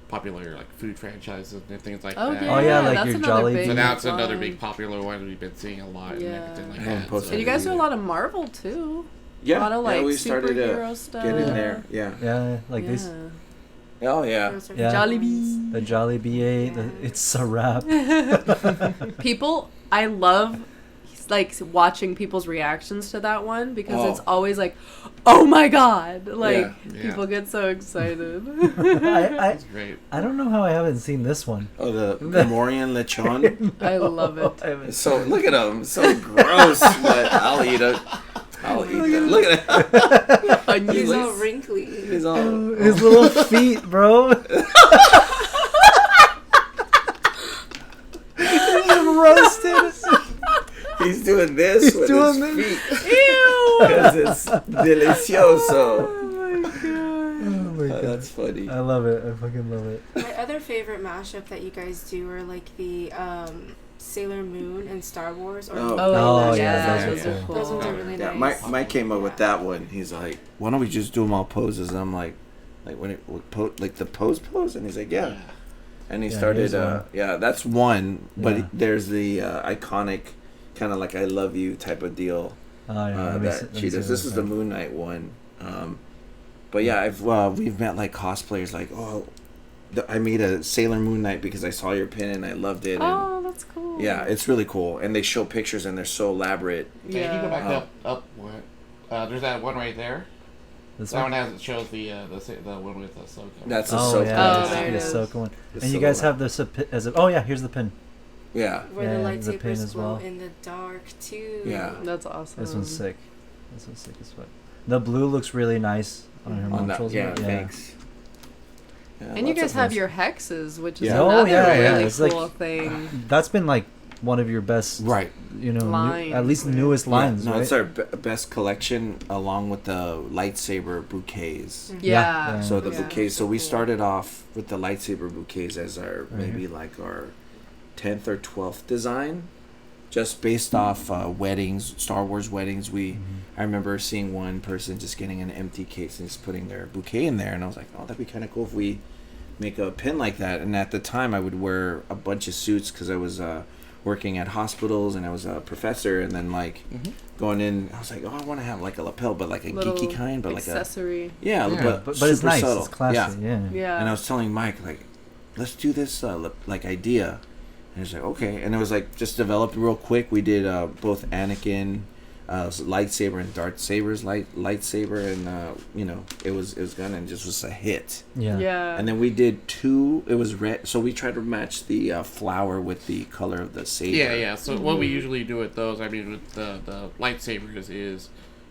popular like food franchises and things like that.
Oh yeah, like
that's
your Jollibee.
So now it's another big popular one we've been seeing a lot and everything like that.
So.
And you guys do a lot of Marvel too.
Yeah,
a lot of like
we started
superhero stuff.
Get in there. Yeah.
Like these.
Oh yeah.
Jollibee.
The Jollibee. It's a wrap.
People, I love like watching people's reactions to that one because it's always like, oh my god, like people get so excited.
It's great.
I don't know how I haven't seen this one.
Oh, the Morian lechon.
I love it.
So look at him, so gross, but I'll eat it. I'll eat it. Look at him.
He's all wrinkly.
He's all
his little feet, bro. Roasted.
He's doing this with his feet. Ew! Because it's delicioso.
Oh my god.
That's funny.
I love it. I fucking love it.
My other favorite mashup that you guys do are like the Sailor Moon and Star Wars. Or
those
are
cool.
Those ones are really nice.
Mike came up with that one. He's like, why don't we just do them all poses? And I'm like when it like the pose, and he's like, yeah. And he started, that's one. But there's the iconic kind of like I love you type of deal that she does. This is the Moon Knight one. But yeah, we've met like cosplayers like, I made a Sailor Moon Knight because I saw your pin and I loved it.
Oh, that's cool.
Yeah, it's really cool. And they show pictures and they're so elaborate.
Yeah, you can go back up one. There's that one right there. That one shows the one with the Ahsoka.
That's Ahsoka.
There it is.
The Ahsoka one. And you guys have this here's the pin.
Yeah.
Where the lightsabers
as
glow
well.
in the dark too.
Yeah.
That's awesome.
This one's sick. This one's sick as fuck. The blue looks really nice on her montrals.
Thanks. Yeah,
and you guys have your hexes, which is
another
really cool
like,
thing.
That's been like one of your best,
lines,
at least newest lines.
No,
right?
it's our best collection along with the lightsaber bouquets.
Yeah.
So the bouquets. So we started off with the lightsaber bouquets as our maybe like our 10th or 12th design, just based off weddings, Star Wars weddings. I remember seeing one person just getting an empty case and just putting their bouquet in there, and I was like, oh, that'd be kind of cool if we make a pin like that. And at the time, I would wear a bunch of suits because I was working at hospitals and I was a professor, and then like going in, I was like, oh, I want to have like a lapel, but like a geeky kind, but
accessory.
Like a
but it's nice,
subtle.
it's classy. Yeah.
And I was telling Mike like, let's do this like idea. And he's like, okay. And it was like just developed real quick. We did both Anakin, lightsaber, and Darth Saber's lightsaber, and it was gone and just was a hit.
Yeah.
And then we did 2. It was red, so we tried to match the flower with the color of the saber.
Yeah. So what we usually do with those, I mean, with the lightsabers is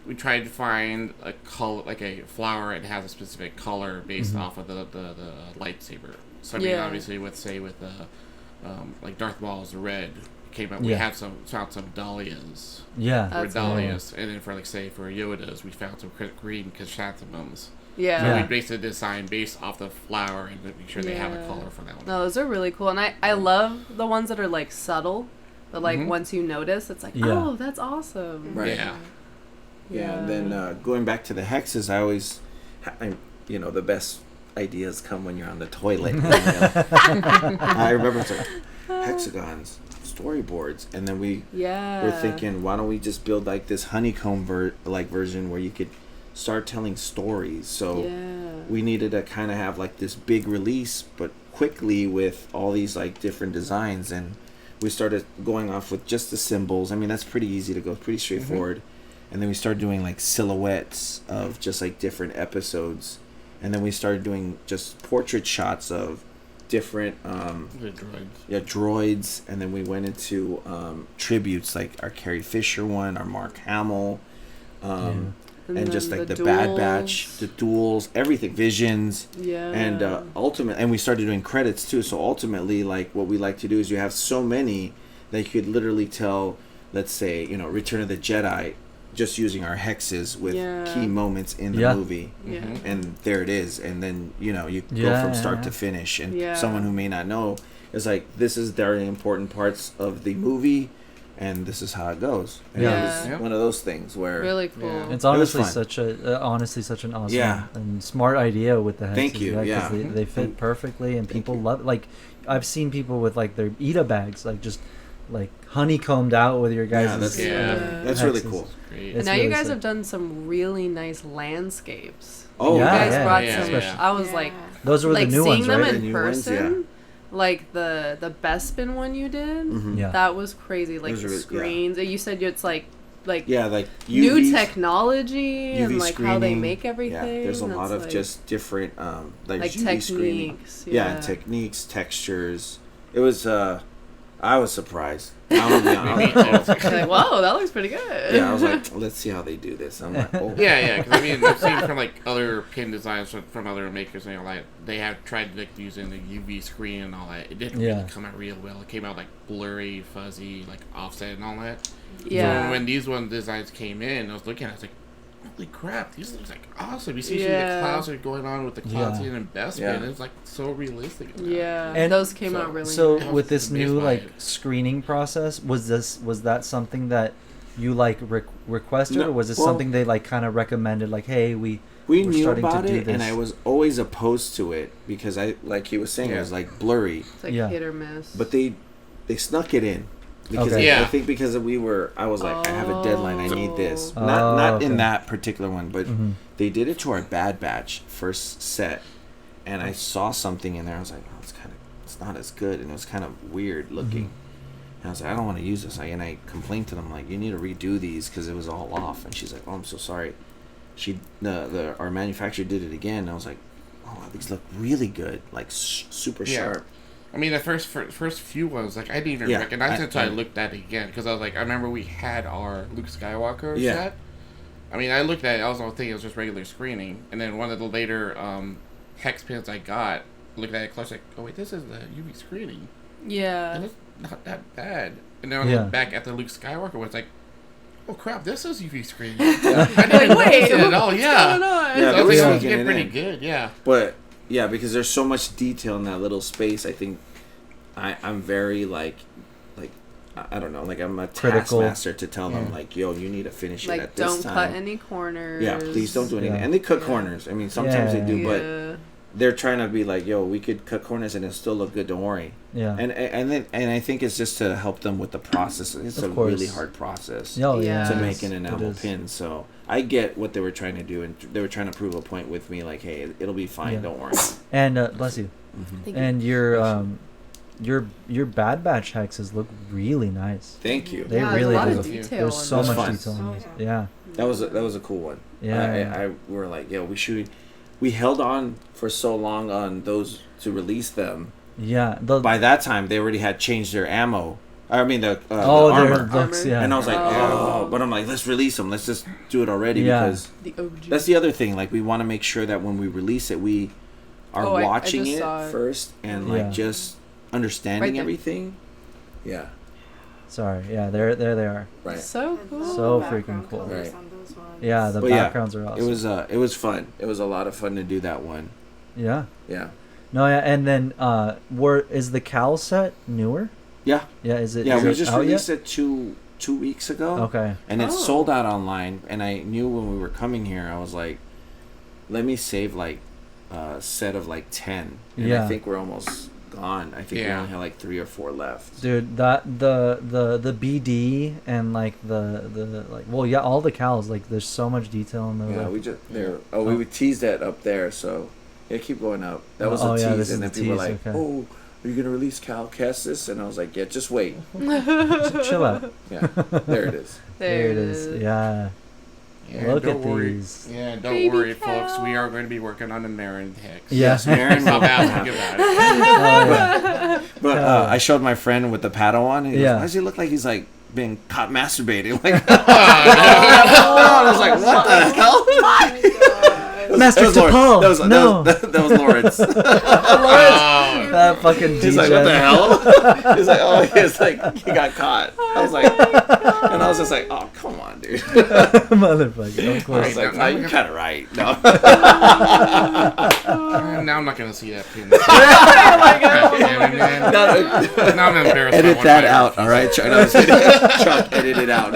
we try to find a color, like a flower, and has a specific color based off of the lightsaber. So I mean, obviously, with like Darth Maul's red came out. We had found some dahlias.
Yeah.
Dahlias, and then for Yoda's, we found some green chrysanthemums.
Yeah.
So we based the design based off the flower and make sure they have a color for that one.
No, those are really cool, and I love the ones that are like subtle, but like once you notice, it's like, oh, that's awesome.
Right. Yeah. And then going back to the hexes, I always, the best ideas come when you're on the toilet. I remember it's like hexagons, storyboards, and then we were thinking, why don't we just build like this honeycomb version where you could start telling stories. So we needed to kind of have like this big release, but quickly with all these like different designs, and we started going off with just the symbols. I mean, that's pretty easy to go, pretty straightforward. And then we started doing like silhouettes of just like different episodes. And then we started doing just portrait shots of different droids. And then we went into tributes like our Carrie Fisher one, our Mark Hamill, and just like the Bad Batch, the duels, everything, Visions. And and we started doing credits too. So ultimately, like what we like to do is you have so many that you could literally tell, let's say, Return of the Jedi, just using our hexes with key moments in the movie, and there it is. And then you go from start to finish, and someone who may not know is like, this is very important parts of the movie, and this is how it goes. And it was one of those things where
really cool.
It's honestly such an awesome and smart idea with the hexes.
Thank you.
Because they fit perfectly, and people love it. Like I've seen people with like their Ita bags, like just like honeycombed out with your guys'.
That's really cool.
And now you guys have done some really nice landscapes.
Oh,
you guys brought some. I was like,
those were the new ones, right?
Seeing them in person, like the Bespin one you did, that was crazy. Like the screens. You said it's like like new technology
UV
and like
screening.
How they make everything.
Yeah, there's a lot of just different like UV
techniques.
Screening. Yeah, techniques, textures. It was I was surprised. I'm gonna be honest.
Like, whoa, that looks pretty good.
Yeah, I was like, let's see how they do this. I'm like, oh.
Yeah, because I mean, I've seen from like other pin designs from other makers, and like they have tried like using the UV screen and all that. It didn't really come out real well. It came out like blurry, fuzzy, like offset and all that. Yeah. So when these designs came in, I was looking at it, I was like, holy crap, these looks like awesome. You see the clouds are going on with the clouds and Bespin.
Yeah.
It's like so realistic.
Yeah,
and
those came out really
so
nice.
with this new screening process, was that something that you like requested, or was this something they like kind of recommended, like, hey, we
knew about it, and I was always opposed to it because I, like he was saying, it was like blurry.
It's like hit or miss.
But they snuck it in. Because I think because I was like, I have a deadline, I need this. Not in that particular one, but they did it to our Bad Batch first set, and I saw something in there. I was like, oh, it's not as good, and it was kind of weird looking. And I was like, I don't want to use this. And I complained to them, like, you need to redo these because it was all off. And she's like, oh, I'm so sorry. Our manufacturer did it again. And I was like, oh, these look really good, like super sharp.
I mean, the first few ones, like, I didn't even recognize it until I looked at it again. Because I was like, I remember we had our Luke Skywalker set. I mean, I looked at it, I was thinking it was just regular screening. And then one of the later hex pins I got, looked at it close, like, oh, wait, this is the UV screening.
Yeah.
And it's not that bad. And then I looked back at the Luke Skywalker one, it's like, oh, crap, this is UV screening. I didn't notice it at all,
What's going on?
Yeah,
so I think
was
getting pretty good,
But... yeah, because there's so much detail in that little space. I think I'm very like I don't know, like I'm a taskmaster to tell them like, yo, you need to finish it at this time.
Like, don't cut any corners.
Yeah, please don't do anything. And they cut corners. I mean, sometimes they do, but they're trying to be like, yo, we could cut corners and it still look good. Don't worry.
Yeah.
And I think it's just to help them with the process. It's a really hard process to make an enamel pin. So I get what they were trying to do, and they were trying to prove a point with me, like, hey, it'll be fine. Don't worry.
And bless you. And your Bad Batch hexes look really nice.
Thank you.
They really
a lot
do.
of detail.
There's so much detail in
Oh,
those. Yeah.
That was a cool one.
Yeah.
We were like, yo, we held on for so long on those to release them.
Yeah.
By that time, they already had changed their ammo. I mean, the armor.
Looks, yeah.
And I was like, but I'm like, let's release them. Let's just do it already because
the OG.
That's the other thing. Like, we want to make sure that when we release it, we are watching it first and like just understanding everything. Yeah.
Sorry. Yeah, there they are.
Right.
So cool.
So freaking cool.
Right.
Yeah, the backgrounds are awesome.
It was fun. It was a lot of fun to do that one.
Yeah.
Yeah.
No, yeah, and then is the Cal set newer?
Yeah.
Yeah, is it?
Yeah,
is
we
it
just
out
released
yet?
it two weeks ago.
Okay.
And it's sold out online. And I knew when we were coming here, I was like, let me save like a set of like 10. And I think we're almost gone. I think we only have like 3 or 4 left.
Dude, that the BD and like the all the Cals, like there's so much detail in those.
Yeah, we teased that up there, so keep going up. That was a tease, and then people were like, oh, are you gonna release Cal Kestis? And I was like, yeah, just wait.
Chill out.
Yeah, there it is.
There it is. Yeah. Look at these.
Yeah, don't worry, folks. We are going to be working on the Marin hex.
Yes, Marin.
Stop asking about it.
But I showed my friend with the Padawan. And he goes, why does he look like he's like being caught masturbating? Like, I was like, what the hell? Oh my God.
Master Tapal.
That was Lawrence.
That fucking DJ.
He's like, what the hell? He's like, he's like, he got caught. I was like, and I was just like, oh, come on, dude.
Motherfucker, of course.
I was like, you're kind of right. No.
Now I'm not going to see that pin. Oh my God. Now I'm embarrassed.
Edit that out, all right? Chuck, edit it out.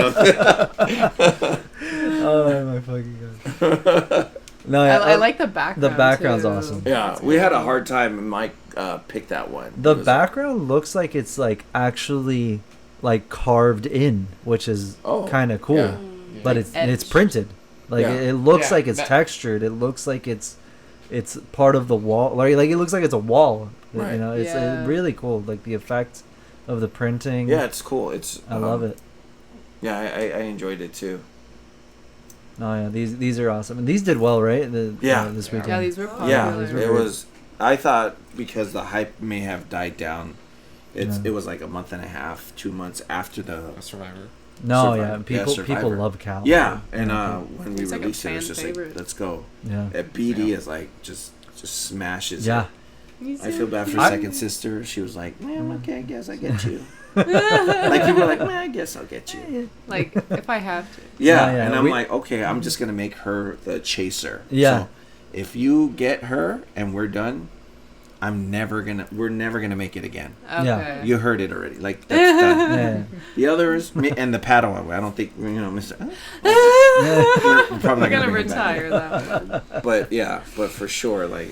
Oh my fucking God. No,
I like the background.
The background's
too.
awesome.
Yeah, we had a hard time, and Mike picked that one.
The background looks like it's like actually like carved in, which is kind of cool. Yeah. But it's printed. Like it looks like it's textured. It looks like it's part of the wall. Like it looks like it's a wall. Right. You know, it's really cool. Like the effect of the printing.
Yeah, it's cool. I
love it.
Yeah, I enjoyed it too.
Oh yeah, these are awesome, and these did well, right? This weekend.
Yeah, these were popular.
Yeah, it was. I thought because the hype may have died down, it was like a month and a half, 2 months after the
Survivor.
No, people love Cal.
Yeah, and when we released it, it was just like, let's go.
Yeah,
BD is like just smashes.
Yeah,
I feel bad for Second Sister. She was like, man, okay, I guess I get you. Like people are like, I guess I'll get you.
Like if I have to.
Yeah, and I'm like, okay, I'm just gonna make her the chaser.
Yeah.
So if you get her and we're done, we're never gonna make it again.
Okay.
Yeah.
You heard it already. Like that's done.
Yeah.
The others and the Padawan. I don't think Mr. We're probably
We're
not
gonna
bring it back.
retire that one.
But for sure, like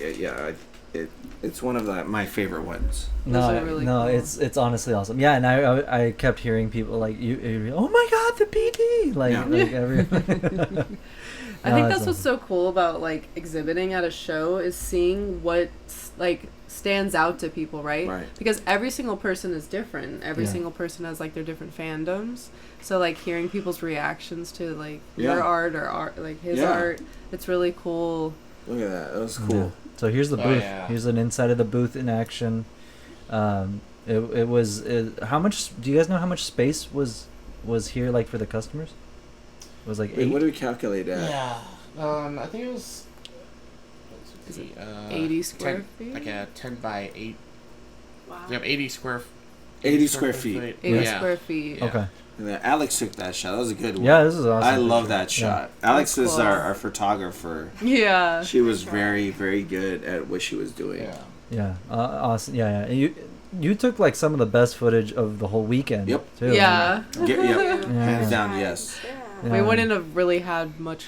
it's one of my favory ones.
Those are really cool.
it's honestly awesome. Yeah, and I kept hearing people like you oh my god, the PD, like every.
I think that's what's so cool about like exhibiting at a show is seeing what like stands out to people, right? Because every single person is different. Every single person has like their different fandoms. So like hearing people's reactions to like your art or like his art, it's really cool.
Look at that. That was cool.
Yeah. So here's the booth. Here's an inside of the booth in action. It was how much? Do you guys know how much space was here like for the customers? It was like 8.
What do we calculate at?
Yeah. I think it was.
80 square
10,
feet?
like a 10 by 8.
Wow.
You have 80 square.
80 square feet.
80 square feet.
Yeah.
Okay.
And then Alex took that shot. That was a good one.
Yeah, this is awesome.
I love that shot. Alex
That's
is
cool.
our photographer.
Yeah.
She was very, very good at what she was doing.
Yeah.
Yeah. Awesome. Yeah. And you took like some of the best footage of the whole weekend.
Yep.
Too.
Yeah.
Hands down, yes.
Yeah.
We wouldn't have really had much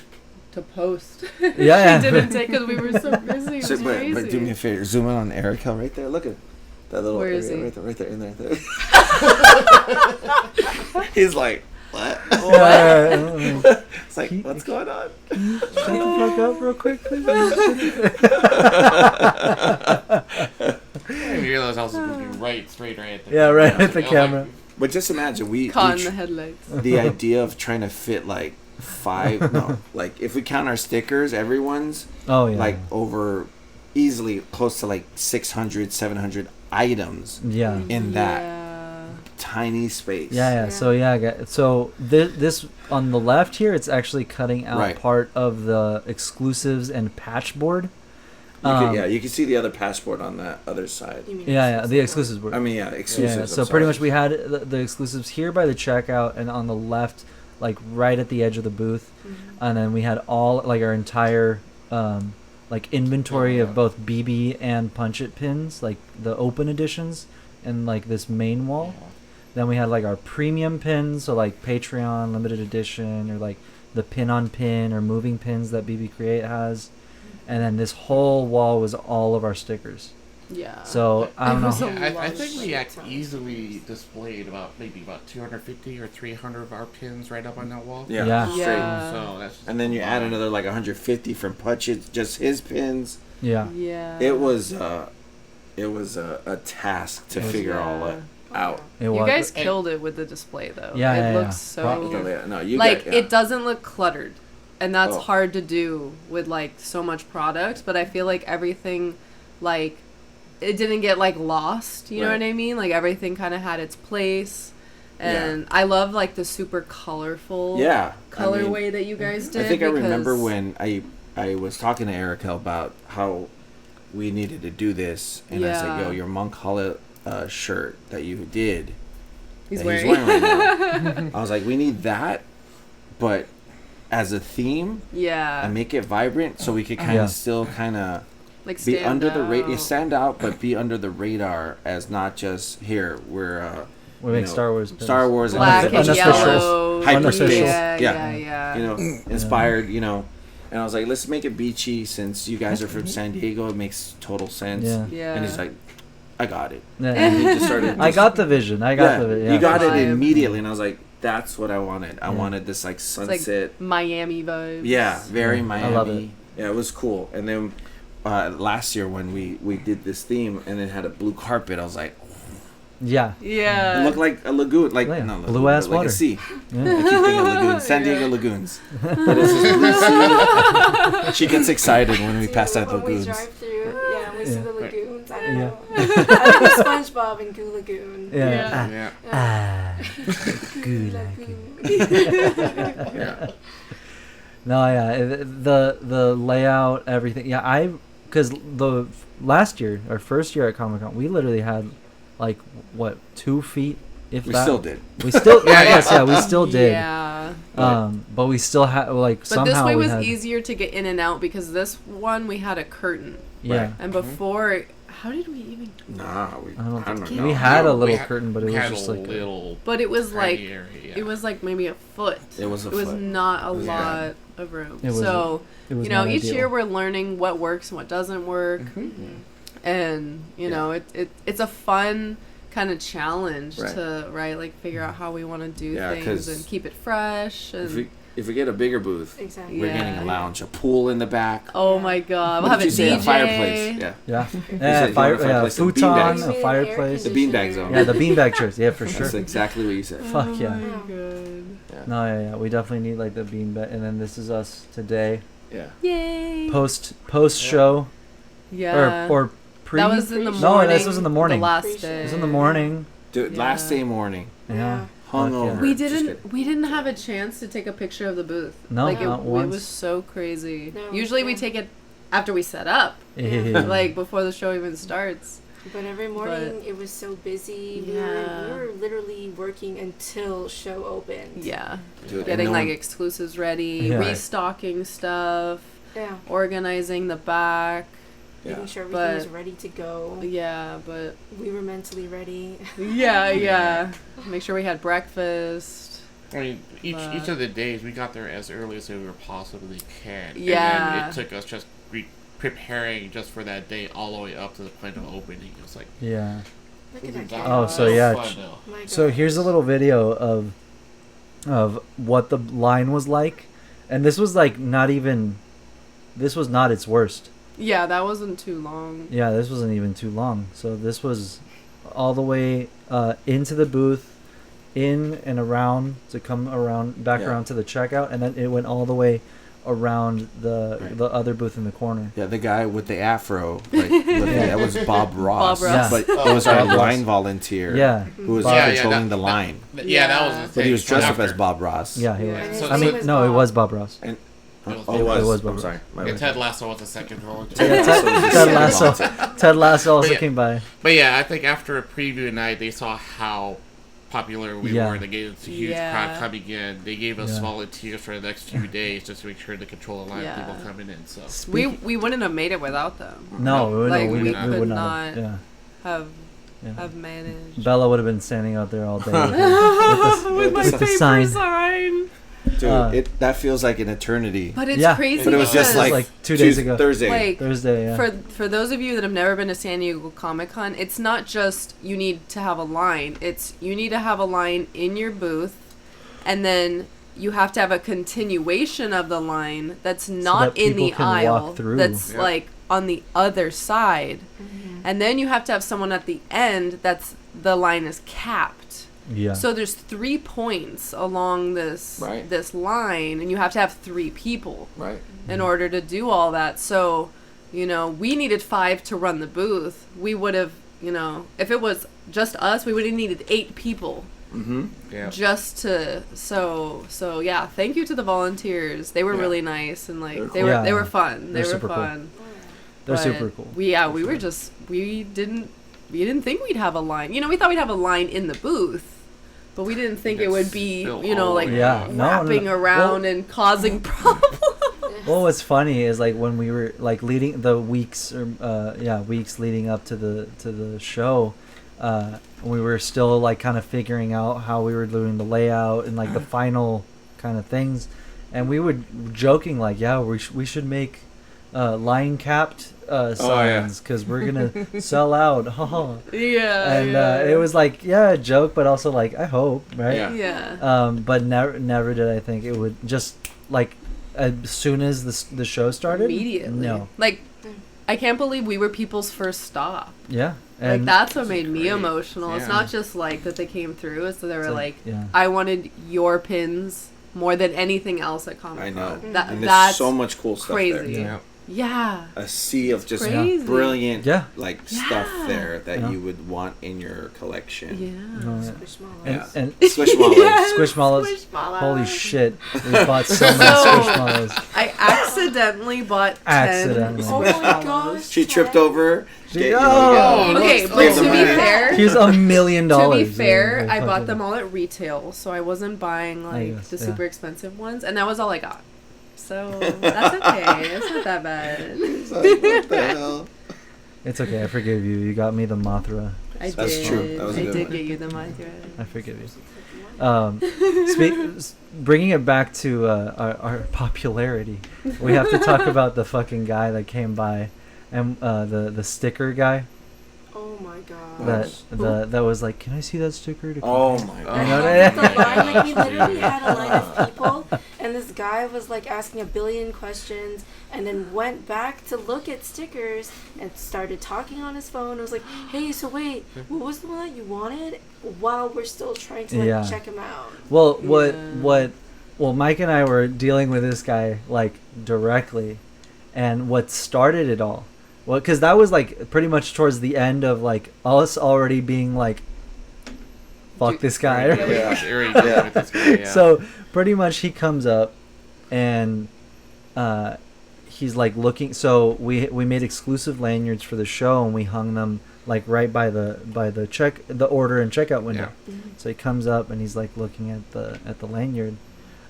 to post.
Yeah.
She didn't take because we were so busy. It was crazy.
But do me a favor, zoom in on Eric right there. Look at that little
Where
area
is he?
right there, in there. He's like, what? It's like, what's going on?
Shut the fuck up real quick, please.
I realized I was looking right at the
right at the camera.
But just imagine
Caught in the headlights.
the idea of trying to fit like 5 like if we count our stickers, everyone's like over easily close to like 600-700 items in that tiny space.
So this on the left here, it's actually cutting out part of the exclusives and patch board.
You can see the other passport on that other side.
The exclusives board.
I mean, exclusives.
So pretty much we had the exclusives here by the checkout and on the left, like right at the edge of the booth, and then we had all like our entire like inventory of both BB and Punch It pins, like the open editions, and like this main wall. Then we had like our premium pins, so like Patreon limited edition, or like the pin on pin or moving pins that BB-CRE.8 has. And then this whole wall was all of our stickers.
Yeah.
So I don't know.
I think we easily displayed about 250 or 300 of our pins right up on that wall.
Yeah.
So that's
and then you add another like 150 from Punch It, just his pins.
Yeah.
It was a task to figure all that out.
You guys killed it with the display though.
Yeah.
It looks so it doesn't look cluttered. And that's hard to do with like so much product, but I feel like everything like it didn't get like lost, you know what I mean? Like everything kind of had its place. And I love like the super colorful colorway that you guys did.
I think I remember when I was talking to Erica about how we needed to do this, and I said, "Yo, your Monk Hollow shirt that you did,
he's
wearing right now." I was like, "We need that, but as a theme, and make it vibrant, so we could kind of still kind of
like
be under the radar, stand out, but be under the radar as not just here we
make Star Wars,
black and yellow,
hyperspace,
you
know, inspired, you know." And I was like, let's make it beachy since you guys are from San Diego. It makes total sense. And he's like, I got it. And he just started.
I got the vision.
You got it immediately. And I was like, that's what I wanted. I wanted this like sunset.
Like Miami vibes.
Yeah, very Miami.
I love it.
Yeah, it was cool. And then last year when we did this theme and it had a blue carpet, I was like, it looked like a lagoon, like
blue ass
like
water.
A sea. I keep thinking of lagoons, San Diego lagoons. But it's this blue sea. She gets excited when we pass that lagoons.
When we drive through, we see the lagoons. I don't know. I think it's SpongeBob and Goo Lagoon.
Goo Lagoon. No, the layout, everything. Because the last year, our first year at Comic-Con, we literally had like 2 feet If
we
that,
still did.
We still, we still did.
Yeah.
But we still had
But
somehow
this way
we
was
had,
easier to get in and out because this one we had a curtain.
Yeah.
And before, how did we even?
Nah,
I don't
know.
We had a little curtain, but it was just like
little.
But it was like
area, yeah.
it was like maybe a foot.
It was a
It was
foot.
not a lot of room.
It was
So
it was
you know,
not
each
ideal.
year we're learning what works and what doesn't work, and you know, it's a fun kind of challenge to like figure out how we want to do things and keep it fresh. And
if we get a bigger booth,
Exactly.
we're getting a lounge, a pool in the back.
oh my god, we'll
What
have
did
a
you say?
DJ.
A fireplace. Yeah.
Yeah.
said
Yeah,
you want a fireplace, a
futon,
beanbag.
a fireplace.
The beanbag zone.
Yeah, the beanbag chairs. Yeah, for sure.
That's exactly what you said.
Fuck yeah.
Oh my god.
No, yeah. We definitely need like the beanbag, and then this is us today.
Yeah.
Yay.
Post show.
Yeah.
Or pre.
that was in the
No,
morning.
this was in the morning.
The last
Pre-show.
day.
It was in the morning.
Dude, last day morning.
Yeah.
Hungover.
We
Just
didn't.
kidding.
We didn't have a chance to take a picture of the booth.
No,
like
not
it
once.
was so crazy.
No,
Usually we
yeah.
take it after we set up, like before the show even starts.
But every morning it was so busy. We were literally working until show opened.
Yeah.
Dude,
Getting
and no
like
one-
exclusives ready,
Yeah.
restocking stuff,
Yeah.
organizing the back.
Making sure
But-
everything was ready to go.
Yeah, but
We were mentally ready.
yeah. Make sure we had breakfast.
I mean, each of the days we got there as early as we were possibly can.
Yeah.
And then it took us just preparing just for that day all the way up to the point of opening. It was like,
Yeah.
Look at that
that
Oh,
camera.
so yeah.
fun, though.
My God.
So here's a little video of what the line was like, and this was like not even. This was not its worst.
Yeah, that wasn't too long.
Yeah, this wasn't even too long. So this was all the way into the booth, in and around to come around back around to the checkout, and then it went all the way around the other booth in the corner.
Yeah, the guy with the afro, that was Bob Ross.
Bob Ross.
But
Yeah.
it was our
Bob Ross.
line volunteer.
Yeah.
Who was
Bob-
controlling the line.
Yeah, that was the thing.
But he was dressed up
After.
as Bob Ross.
Yeah, he
Yeah.
was.
So-
I mean,
so-
no, it was Bob Ross.
And
It
it was.
Bob
I'm sorry. My
And
bad.
Ted Lasso was the second one.
Yeah, Ted Lasso also
But yeah.
came by.
But yeah, I think after a preview night, they saw how popular we
Yeah.
were. They gave us a huge crowd coming in. They gave us volunteers for the next few days just to make sure to control the line of people coming in. So
We wouldn't have made it without them.
No,
Like,
we
we
would
could
not.
not
Yeah.
have managed.
Bella would have been standing out there all day with
my
the
paper
sign.
sign.
Dude, that feels like an eternity.
But it's
Yeah.
crazy.
But it was just
because,
like
2 days ago.
Thursday.
like,
Thursday. Yeah.
for those of you that have never been to San Diego Comic-Con, it's not just you need to have a line. It's you need to have a line in your booth, and then you have to have a continuation of the line that's not
that
in the
people can walk
aisle.
through.
That's like on the other side. And then you have to have someone at the end that's the line is capped.
Yeah.
So there's 3 points along this
Right.
this line, and you have to have 3 people
Right.
in order to do all that. So, you know, we needed 5 to run the booth. We would have, you know, if it was just us, we would have needed 8 people
Mm-hmm.
yeah.
just to. So yeah. Thank you to the volunteers. They were really nice and like
They're
they
cool.
were fun. They
They're
were
super cool.
fun.
They're
But
super cool.
we were just we didn't think we'd have a line. You know, we thought we'd have a line in the booth. But we didn't think it would be,
Spill
you know,
all
like
over.
Yeah, no,
wrapping
no.
around and causing problems.
Well, what's funny is like when we were like leading the weeks leading up to the show, we were still like kind of figuring out how we were doing the layout and like the final kind of things, and we were joking like, yeah, we should make line capped signs because we're gonna sell out.
Yeah.
And it was like, yeah, a joke, but also like, I hope, right?
Yeah.
Yeah.
But never did I think it would just like as soon as the show started.
Immediately.
No.
Like, I can't believe we were people's first stop.
Yeah.
Like,
And
that's what made me
great.
emotional. It's
Yeah.
not just like that they came through. It's that they were like,
yeah.
I wanted your pins more than anything else at Comic Con.
I know.
That,
And there's
that's
so much cool stuff
crazy.
there.
Yeah.
a sea of just
crazy.
brilliant
Yeah.
stuff there that you would want in your collection.
Squishmallows.
And
Squishmallows.
Yes,
Squishmallows.
Squishmallows.
Holy shit. We bought so many Squishmallows.
I accidentally bought 10
Accidentally.
Oh my
Squishmallows.
gosh.
She tripped over.
Okay, but to be fair,
here's $1 million.
to be fair, I bought them all at retail, so I wasn't buying the super expensive ones, and that was all I got. So that's okay. It's not that bad.
What the hell?
It's okay. I forgive you. You got me the Mothra.
That's true. That was a
I
good
did
one.
get you the Mothra.
I forgive you. Bringing it back to our popularity, we have to talk about the fucking guy that came by, and the sticker guy.
Oh my gosh.
That was like, can I see that sticker?
Oh my god.
You know what I mean?
The line, like, we literally had a line of people, and this guy was like asking a billion questions, and then went back to look at stickers and started talking on his phone. It was like, hey, so wait, what was the one that you wanted? While we're still trying to check him out.
Well, well, Mike and I were dealing with this guy like directly, and what started it all. Well, because that was like pretty much towards the end of like us already being like, fuck this guy. So pretty much he comes up and he's like looking. So we made exclusive lanyards for the show, and we hung them like right by the order and checkout window. Yeah. So he comes up and he's like looking at the lanyard.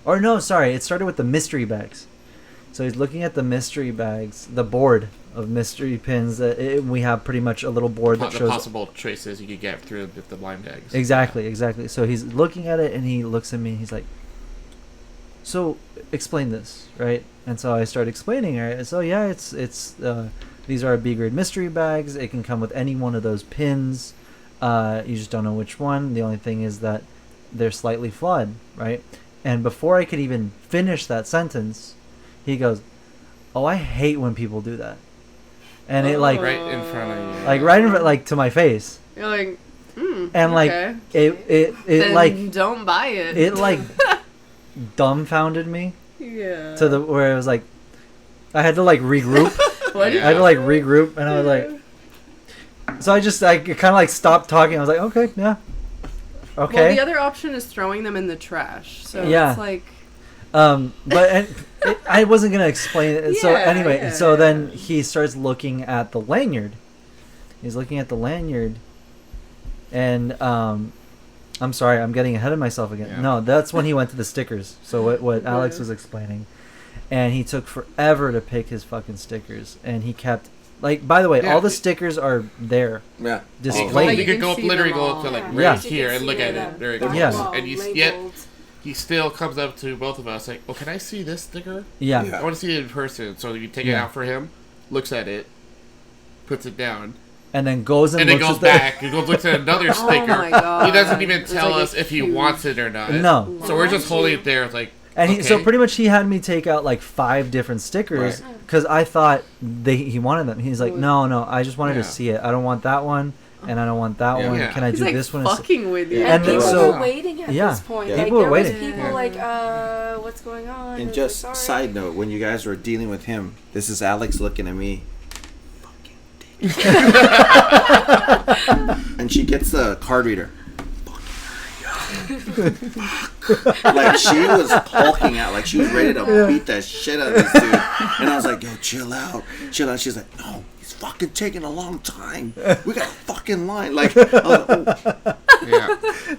Or no, sorry, it started with the mystery bags. So he's looking at the mystery bags, the board of mystery pins. We have pretty much a little board that shows
possible traces you could get through the blind bags.
Exactly. So he's looking at it, and he looks at me, and he's like, so explain this, right? And so I start explaining it. So yeah, it's these are B-grade mystery bags. It can come with any one of those pins. You just don't know which one. The only thing is that they're slightly flawed, right? And before I could even finish that sentence, he goes, "Oh, I hate when people do that," and it like
right in front of you,
like right in front, like to my face.
You're like,
and like
okay.
it
then
like
don't buy it.
It like dumbfounded me.
Yeah.
To the where it was like, I had to like regroup.
What?
I had to like regroup, and I was like, so I kind of like stopped talking. I was like, okay, yeah, okay.
Well, the other option is throwing them in the trash. So it's like.
But I wasn't gonna explain it. So anyway, then he starts looking at the lanyard. He's looking at the lanyard, and I'm sorry, I'm getting ahead of myself again. Yeah. No, that's when he went to the stickers. So what Alex was explaining, and he took forever to pick his fucking stickers, and he kept. Like, by the way, all the stickers are there.
Yeah.
Displayed.
You could literally go up to like right here and look at it. There it goes.
Yeah.
And he still comes up to both of us like, "Oh, can I see this sticker?
Yeah.
I want to see it in person." So you take it out for him, looks at it, puts it down,
and then goes and
goes back. He goes looks at another sticker.
Oh my God.
He doesn't even tell us if he wants it or not.
No.
So we're just holding it there, like.
And so pretty much he had me take out like 5 different stickers because I thought he wanted them. He's like, no, I just wanted to see it. I don't want that one, and I don't want that one. Can I do
like
this one?
Fucking with you.
And people were waiting at this point.
Yeah.
Like,
People were waiting.
People like, what's going on?
And just side note, when you guys were dealing with him, this is Alex looking at me. And she gets the card reader. Like she was hulking out, like she was ready to beat the shit out of this dude. And I was like, yo, chill out. She's like, no, he's fucking taking a long time. We got a fucking line. Like,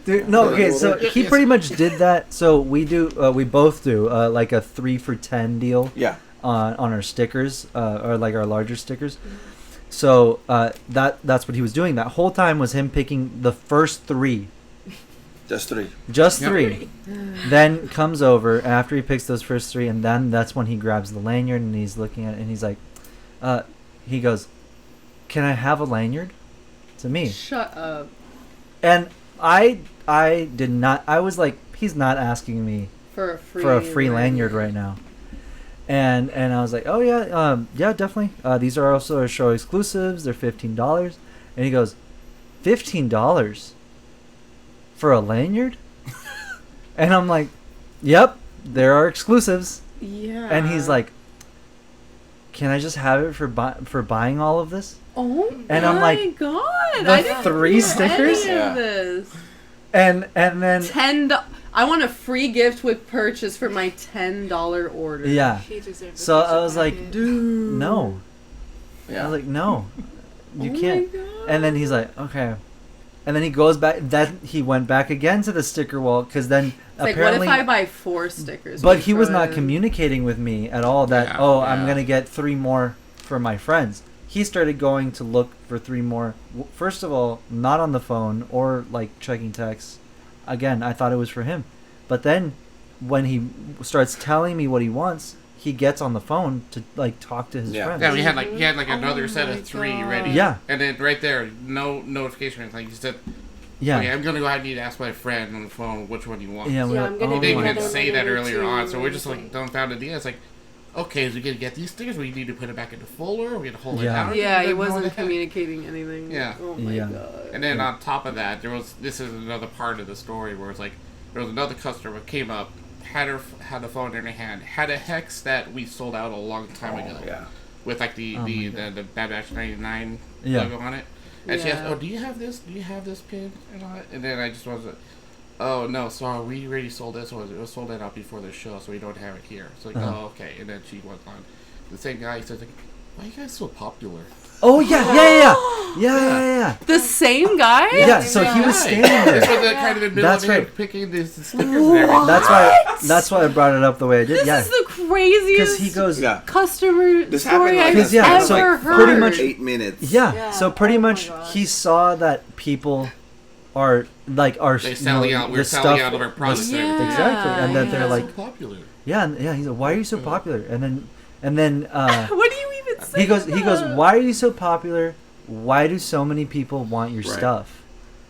Dude, no, okay, so he pretty much did that. So we both do like a 3 for $10 deal.
Yeah.
On our stickers, or like our larger stickers. So that's what he was doing. That whole time was him picking the first 3.
Just 3.
Just 3. Then comes over after he picks those first 3, and then that's when he grabs the lanyard and he's looking at it and he's like, he goes, "Can I have a lanyard?" To me.
Shut up.
And I did not. I was like, he's not asking me
for a free
lanyard right now. And I was like, oh yeah, definitely. These are also our show exclusives. They're $15. And he goes, $15 for a lanyard? And I'm like, yep, there are exclusives.
Yeah.
And he's like, can I just have it for buying all of this?
Oh
and I'm like,
God!
I didn't 3 stickers.
This.
And then
$10. I want a free gift with purchase for my $10 order.
Yeah. So I was like, dude, no.
Yeah.
I was like, no, you
Oh
can't.
my God.
And then he's like, okay. And then he goes back. He went back again to the sticker wall because then
It's
apparently.
like, what if I buy 4 stickers?
But he was not communicating with me at all. That I'm gonna get 3 more for my friends. He started going to look for 3 more. First of all, not on the phone or like checking texts. Again, I thought it was for him. But then, when he starts telling me what he wants, he gets on the phone to like talk to his friends.
Yeah, he had like another set of 3 ready.
Yeah.
And then right there, no notification or anything. He said,
Yeah.
okay, I'm gonna go ahead and need to ask my friend on the phone which one he wants.
Yeah,
I'm gonna
He didn't
get
even say that
another
earlier
2
on, so we're just
really
like dumbfounded. Yeah, it's like, okay, is we gonna get these stickers? We need to put it back in the folder. We gonna hold it out.
Yeah, he
Like, what the
wasn't
heck?
communicating anything.
Yeah.
Oh my God.
And then on top of that, this is another part of the story where it's like there was another customer came up, had the phone in her hand, had a hex that we sold out a long time ago.
Yeah.
With like the Bad Batch 99
Yeah.
logo on it. And she asked, "Oh, do you have this? Do you have this pin?" And then I just was like, "Oh no, sorry, we already sold this one. It was sold out before the show, so we don't have it here." So like, oh okay. And then she went on. The same guy says like, "Why are you guys so popular?"
Oh yeah.
The same guy?
Yeah. So he was standing there.
This was the kind of the middle
That's
of him
right.
picking the stickers and everything.
That's why I brought it up the way I did.
This
yeah.
is the craziest
Because he goes.
Yeah.
customer
This
story
happened
I've
like
yeah,
ever
so
heard.
pretty much-
8 minutes.
Yeah. So pretty
Oh my
much
gosh.
he saw that people are like
They're selling out. We're
the
selling
stuff
out of our products. and
Yeah.
everything.
exactly, and that
yeah.
they're like
so popular.
yeah. He's like, why are you so popular? And then
What do you even say?
he goes,
that?
why are you so popular? Why do so many people want your
Right.
stuff?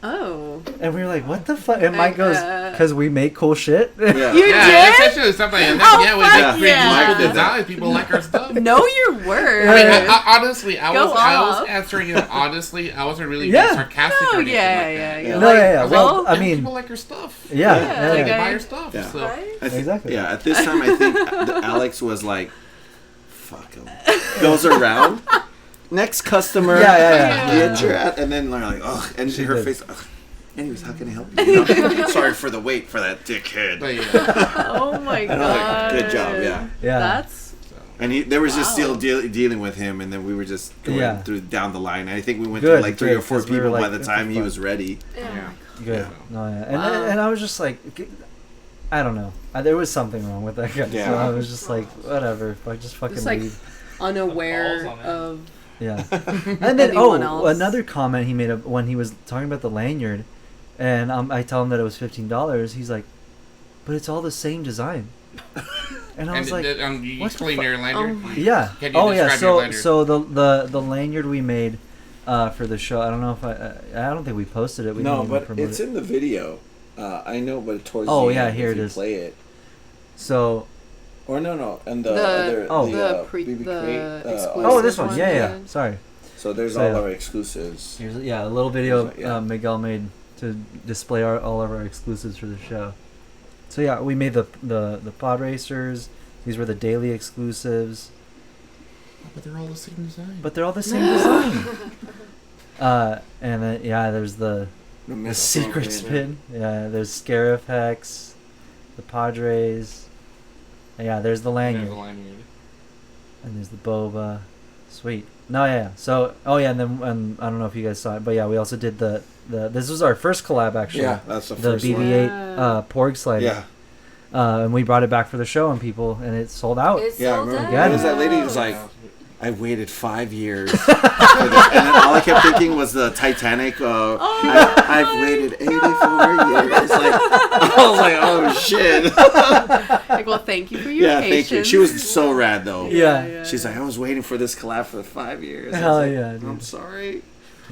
Oh.
And we were like, what the fuck? And Mike goes, because we make cool shit.
Yeah.
You
Yeah,
did?
essentially something like
Oh,
that. Yeah, we
fuck
just bring
yeah.
cool designs. People like our stuff.
Know your words.
I mean, honestly, I
Go
was
off.
answering it honestly. I wasn't really being
Yeah.
sarcastic
No,
or anything
yeah,
like
yeah,
that.
you're
No,
like,
yeah, yeah.
well,
Well, I mean,
people like your stuff.
yeah,
Yeah,
They
like
buy
I-
your stuff.
Yeah.
So.
Right?
Exactly.
Yeah, at this time, I think Alex was like, fuck him. Goes around. Next customer.
Yeah.
Get your and then they're like, ugh. And
She
her
did.
face, ugh. Anyways, how can I help you? You know? Sorry for the wait for that dickhead.
But yeah.
Oh my
And I was
God.
like, good job, yeah.
Yeah.
That's.
And there was just
Wow.
still dealing with him, and then we were just going through down the line. I think we went
Good,
through like 3 or
good,
4
'cause we were
people by
like,
the
what
time
the
he
fuck?
was ready.
Yeah.
Good.
Yeah.
No, yeah.
Wow.
And I was just like, I don't know. There was something wrong with that guy.
Yeah.
So I was just like, whatever. Just fucking
Just like
leave.
unaware
Balls on it.
of.
Yeah. And then
Anyone else?
another comment he made when he was talking about the lanyard, and I tell him that it was $15. He's like, but it's all the same design. And I was like,
you
what the
explain
fu-
your lanyard?
yeah.
Can you
Oh yeah.
describe your
So
lanyard?
the lanyard we made for the show. I don't know if I don't think we posted it. We
No,
didn't even
but
promote
it's
it.
in the video. I know, but towards
Oh,
the
yeah,
end,
here
if
it
you
is.
play it.
So
Or no, and the
The-
other
Oh.
the
BB-CRE.8,
exclusive
oh, this one.
one,
Yeah.
yeah.
Sorry.
So there's
So,
all
yeah.
our exclusives.
Here's a little video
Yeah.
Miguel made to display all of our exclusives for the show. So yeah, we made the pod racers. These were the daily exclusives,
But they're all the same design.
but they're all the same design. And then there's the secret spin. Yeah, there's Scarif Hex, the Padres. Yeah, there's the lanyard,
There's a lanyard.
and there's the boba. Sweet. No, yeah. So, and then I don't know if you guys saw it, but yeah, we also did the this was our first collab actually.
Yeah, that's the
The
first one.
BB-8
Yeah.
Porg slider.
Yeah.
And we brought it back for the show, and it sold out.
It's
Yeah, I
sold
remember.
out.
Yeah.
It was that lady who was like, I waited 5 years. For this. And then all I kept thinking was the Titanic. I've waited 84 years. I was like, oh shit.
Like, well, thank you for your
Yeah,
patience.
thank you. She was so rad though.
Yeah.
She's like, I was waiting for this collab for 5 years. I
Hell
was like,
yeah, dude.
I'm sorry.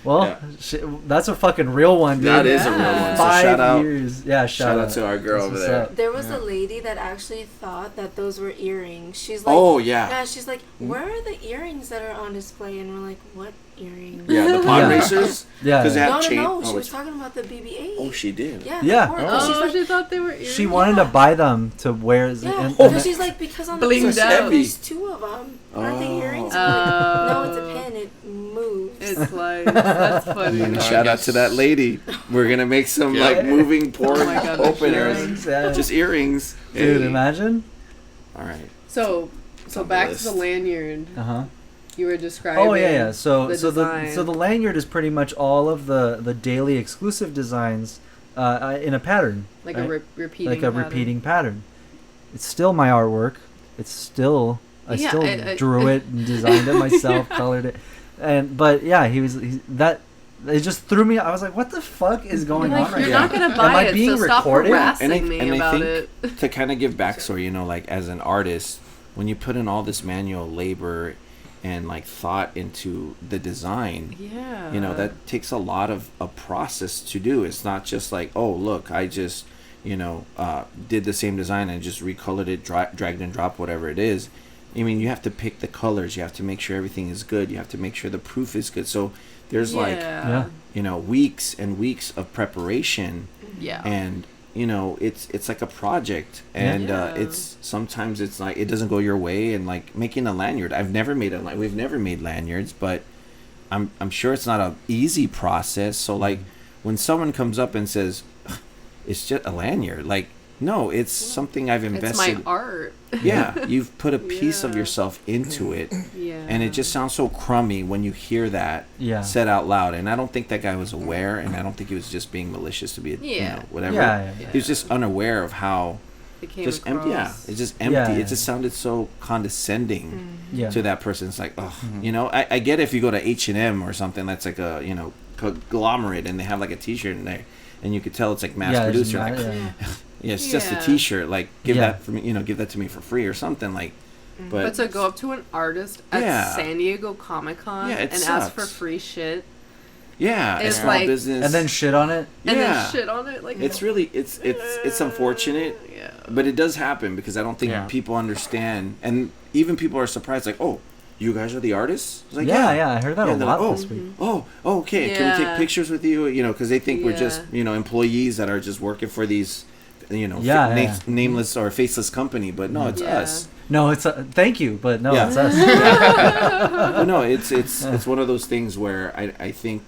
Well,
Yeah.
that's a fucking real one, dude.
That is a real one. So
5
shout out.
years. Yeah,
Shout out to our girl
That's
over
what's
there.
up.
There was
Yeah.
a lady that actually thought that those were earrings. She's like,
Oh yeah.
yeah, she's like, where are the earrings that are on display? And we're like, what earrings?
Yeah, the pod
Yeah.
racers.
Yeah.
'Cause they
No,
have chain.
no, she
Oh,
was
it's-
talking about the BB-8.
oh, she did.
Yeah.
Yeah.
the pork.
Oh,
She's like,
she thought they were earrings.
She wanted to buy them to wear.
yeah.
And
Because she's like, because on the
Blinged
picture,
out.
there's 2 of them. Aren't they earrings? No, it's a pen. It moves.
It's like, that's funny.
Shout out to that lady. We're gonna make some like moving port openers, just earrings.
Dude, imagine.
All right.
So back to the lanyard. You were describing.
Oh yeah. So
design.
the lanyard is pretty much all of the daily exclusive designs in a pattern.
Like
right?
a repeating pattern.
It's still my artwork. It's still I drew it and designed it myself, colored it, but yeah, it just threw me. I was like, what the fuck is going on right now?
You're not gonna buy it, so stop harassing me about it.
To kind of give backstory, like as an artist, when you put in all this manual labor and like thought into the design, that takes a lot of a process to do. It's not just like, oh look, I just did the same design and just recolored it, dragged and dropped whatever it is. I mean, you have to pick the colors. You have to make sure everything is good. You have to make sure the proof is good. So there's weeks and weeks of preparation. Yeah. And it's like a project, and it's sometimes it's like it doesn't go your way. And like making a lanyard, we've never made lanyards, but I'm sure it's not an easy process. So like when someone comes up and says it's just a lanyard, like, no, it's something I've invested.
It's my art.
Yeah, you've put a piece of yourself into it, and it just sounds so crummy when you hear that said out loud. And I don't think that guy was aware, and I don't think he was just being malicious to be, whatever. Yeah. He was just unaware of how just empty. Yeah, it's just empty. Yeah. It just sounded so condescending to that person. It's like, I get if you go to H&M or something that's like a conglomerate, and they have like a T-shirt in there, and you could tell it's like mass produced. It's just a T-shirt. Like give that for me. Give that to me for free or something. Like,
but to go up to an artist at San Diego Comic-Con and ask for free shit.
Yeah, it's small business,
and then shit on it.
Like
it's really it's unfortunate. Yeah, but it does happen because I don't think people understand, and even people are surprised. Like, oh, you guys are the artists? Like,
I heard that a lot this week.
Oh, okay. Yeah. Can we take pictures with you? Because they think we're just employees that are just working for these nameless or faceless company, but no, it's us.
No, it's thank you, but no, it's us.
But no, it's one of those things where I think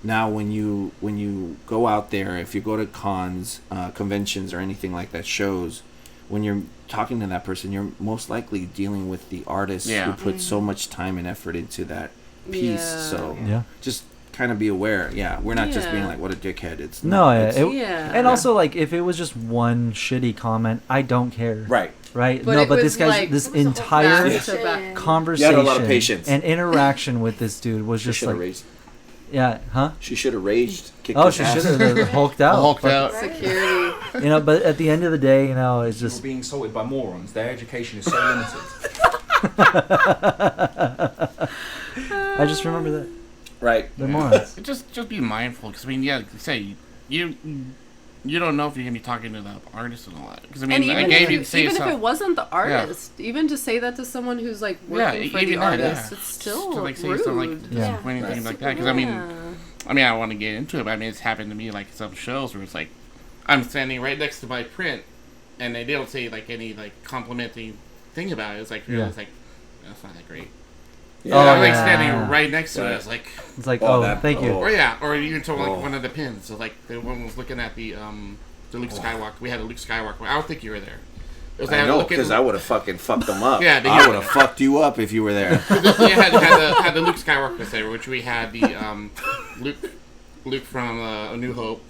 now when you go out there, if you go to cons, conventions, or anything like that, shows, when you're talking to that person, you're most likely dealing with the artist who put so much time and effort into that piece. So just kind of be aware. We're not just being like, what a dickhead. It's and also, like, if it was just one shitty comment, I don't care. Right. But this guy's like, this entire conversation, a lot of patience,
and interaction with this dude was just like,
she should have raged.
She should have hulked out.
Security.
But at the end of the day, it's just
you're being assaulted by morons. Their education is so limited.
I just remember that.
Right.
They're morons.
Just be mindful, because say you don't know if you're gonna be talking to the artist and all that. Because even if
it wasn't the artist, even to say that to someone who's like working for the artist, it's still
like
rude.
Say something like anything like that. Because I don't want to get into it, but it's happened to me like some shows where it's like I'm standing right next to my print, and they don't say like any like complimenting thing about it. It's like it's like that's not that great. Yeah. I'm like standing right next to it. It's like
thank you.
Or even to like one of the pins. So like the one was looking at the Luke Skywalker. We had a Luke Skywalker. I don't think you were there.
I know, because I would have fucking fucked them up. I would have fucked you up if you were there.
We had the Luke Skywalker there, which we had the Luke from A New Hope,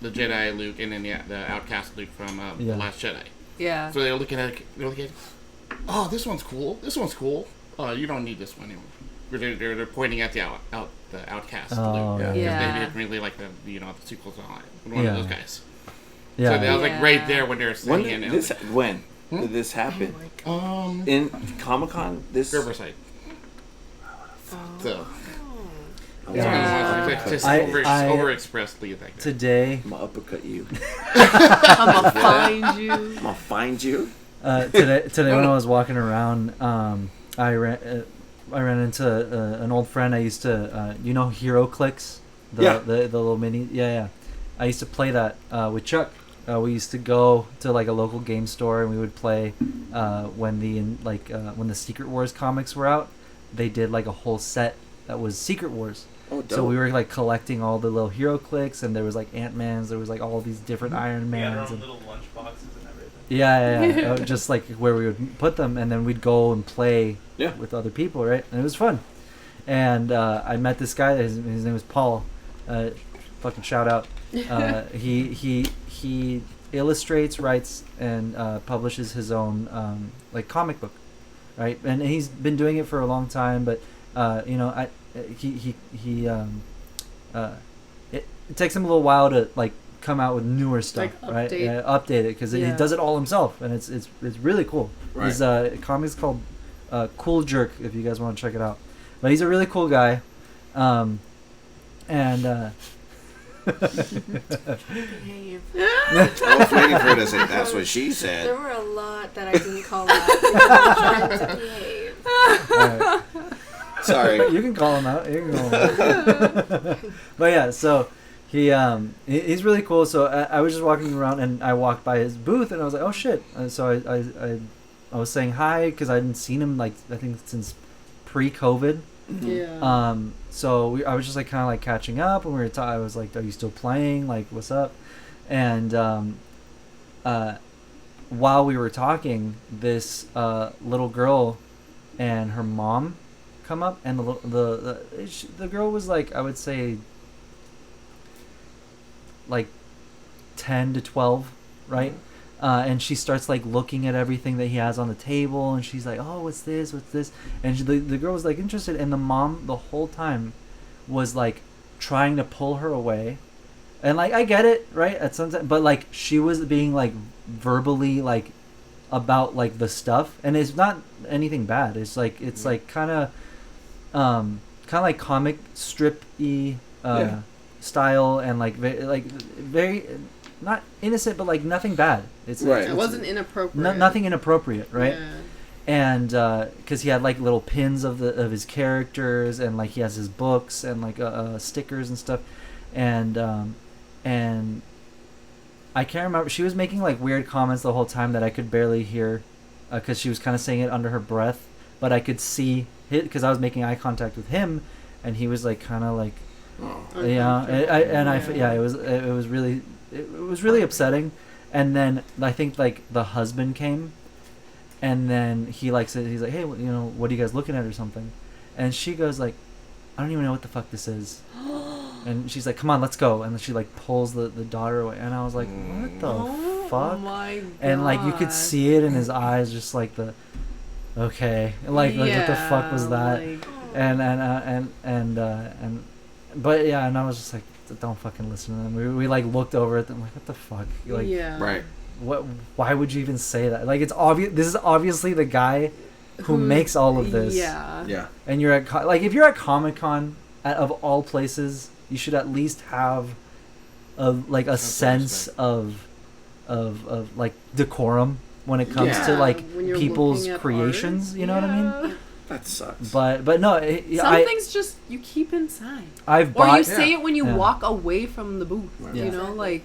the Jedi Luke, and then the Outcast Luke from The Last Jedi.
Yeah.
So they were looking at oh, this one's cool. Oh, you don't need this one anymore. They're pointing at the Outcast Luke. They didn't really like the sequels and all that. One of those guys. Yeah. So that was like right there when they were saying
When did this happen? In Comic-Con?
Riverside. So. Just overexpressly like that.
Today,
I'm gonna uppercut you.
I'm gonna find you.
Today when I was walking around, I ran into an old friend. I used to, Hero Clicks, the little mini. I used to play that with Chuck. We used to go to like a local game store, and we would play when the Secret Wars comics were out. they did like a whole set that was Secret Wars.
Oh, dope.
So we were like collecting all the little hero clicks, and there was like Ant-Mans, there was like all these different Iron
We had our
Mans.
own
And
little lunch boxes and everything.
yeah. Just like where we would put them, and then we'd go and play
Yeah.
with other people, right? And it was fun. And I met this guy. His name was Paul. Fucking shout out. He illustrates, writes, and publishes his own like comic book, right? And he's been doing it for a long time, but it takes him a little while to like come out with newer stuff,
Like
right?
update.
Yeah, update it because he does it all himself, and it's really cool.
Right.
His comics called Cool Jerk, if you guys want to check it out. But he's a really cool guy, and
Behave.
I was waiting for her to say that's what she
There
said.
were a lot that I didn't call out. Trying to behave.
Alright.
Sorry.
You can call him out. But yeah, so he's really cool. So I was just walking around, and I walked by his booth, and I was like, oh shit. And so I was saying hi because I hadn't seen him like I think since pre-COVID.
Yeah.
So I was just like kind of like catching up, and we were I was like, are you still playing? Like, what's up? And while we were talking, this little girl and her mom come up, and the girl was like, I would say like 10 to 12, right? And she starts like looking at everything that he has on the table, and she's like, oh, what's this, and the girl was like interested, and the mom the whole time was like trying to pull her away. And like I get it, right, at some time, but like she was being like verbally like about like the stuff, and it's not anything bad. It's like kind of like comic strip-y style, and like very not innocent, but like nothing bad. It's
Right.
It wasn't inappropriate.
nothing inappropriate, right?
Yeah.
And because he had like little pins of his characters, and like he has his books and like stickers and stuff, and I can't remember. She was making like weird comments the whole time that I could barely hear, because she was kind of saying it under her breath, but I could see it because I was making eye contact with him, and he was like kind of like, it was really upsetting. And then I think like the husband came, and then he like said, he's like, hey, what are you guys looking at or something? And she goes like, I don't even know what the fuck this is. And she's like, come on, let's go. And then she like pulls the daughter away, and I was like, what the fuck?
Oh my God.
And like you could see it in his eyes, just like the okay, like what the fuck was that?
Like,
and but yeah, and I was just like, don't fucking listen to them. We like looked over at them like, what the fuck? Like,
yeah.
Right.
What? Why would you even say that? Like, it's obvious. This is obviously the guy who makes all of this.
Yeah.
Yeah.
And you're at like, if you're at Comic-Con, of all places, you should at least have a sense of like decorum when it comes to like people's creations.
Art.
You know what I mean?
That sucks.
But no,
some things just you keep inside.
Or
you say it when you walk away from the booth.
Right.
You know, like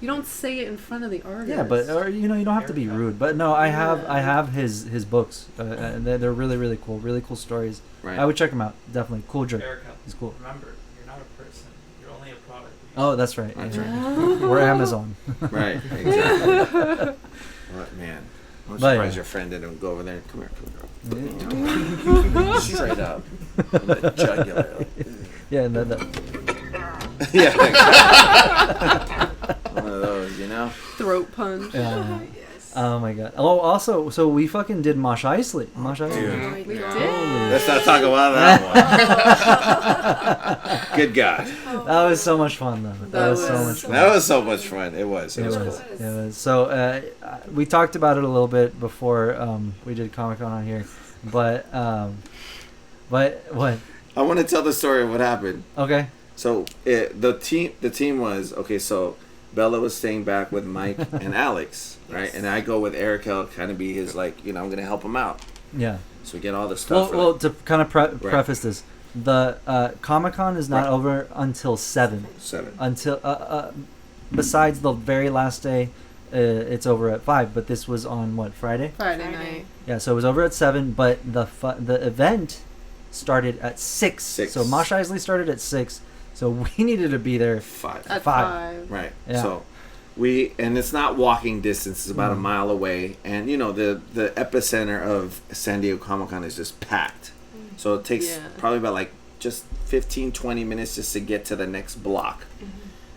you don't say it in front of the artist.
Yeah, but you don't have to be rude. But no, I have his books. And they're really cool stories.
Right.
I would check them out, definitely. Cool Jerk.
Erica,
He's cool.
remember, you're not a person. You're only a product.
Oh, that's right.
That's
right. We're Amazon.
Right. Exactly. What man? I'm
But,
surprised your friend didn't go over there. Come here, girl. Straight up. In the jugular.
Yeah, and
Yeah. One of those, you know?
Throat punch.
Yeah.
Yes.
Oh my god. Oh, also, so we fucking did Mosh Isley. Mosh Isley.
Dude.
We did.
Let's not talk about that one. Good God.
That was so much fun, though. That was so much fun.
That was so much fun. It was. It was cool.
It was. So we talked about it a little bit before we did Comic-Con on here, but what?
I want to tell the story of what happened.
Okay.
So the team was okay. So Bella was staying back with Mike and Alex, right? And I go with Erica, kind of be his like, I'm gonna help him out.
Yeah.
So we get all the stuff.
Well, to kind of preface this, the Comic-Con is not over until 7.
7.
Until besides the very last day, it's over at 5. But this was on what, Friday?
Friday night.
Yeah, so it was over at 7. But the event started at 6. So Mosh Isley started at 6. So we needed to be there
5.
At 5.
Right.
Yeah.
So and it's not walking distance. It's about a mile away. And, you know, the epicenter of San Diego Comic-Con is just packed. So it takes probably about like just 15, 20 minutes just to get to the next block.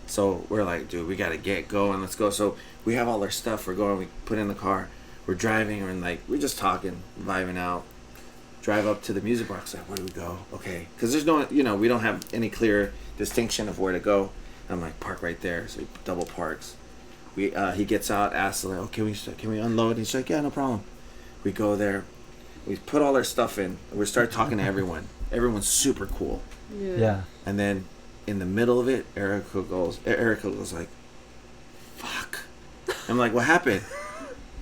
So we're like, dude, we got to get going. Let's go. So we have all our stuff. We're going. We put in the car. We're driving. We're just talking, vibing out. Drive up to the music box. Like, where do we go? Okay. Because there's no, you know, we don't have any clear distinction of where to go. And I'm like, park right there. So he double parks. He gets out, asks, like, oh, can we unload? And he's like, yeah, no problem. We go there. We put all our stuff in. We start talking to everyone. Everyone's super cool.
Yeah.
And then in the middle of it, Erica goes like, fuck. I'm like, what happened?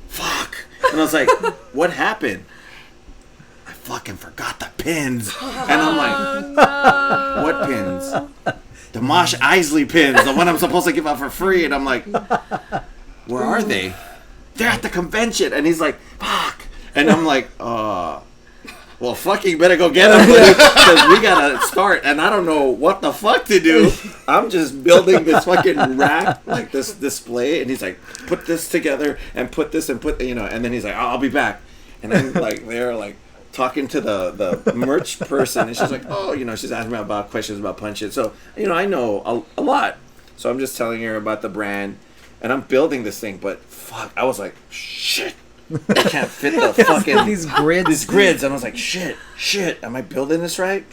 Fuck. And I was like, what happened? I fucking forgot the pins. And I'm like, what pins? The Mosh Isley pins, the one I'm supposed to give out for free. And I'm like, where are they? They're at the convention. And he's like, fuck. And I'm like, well, fucking better go get them, because we gotta start. And I don't know what the fuck to do. I'm just building this fucking rack, like this display. And he's like, put this together and put this and put, you know. And then he's like, I'll be back. And I'm like, they're like talking to the merch person, and she's like, oh, you know, she's asking me about questions about Punch It. So, you know, I know a lot. So I'm just telling her about the brand, and I'm building this thing. But fuck, I was like, shit. I can't fit the fucking
these grids.
And I was like, shit, am I building this right?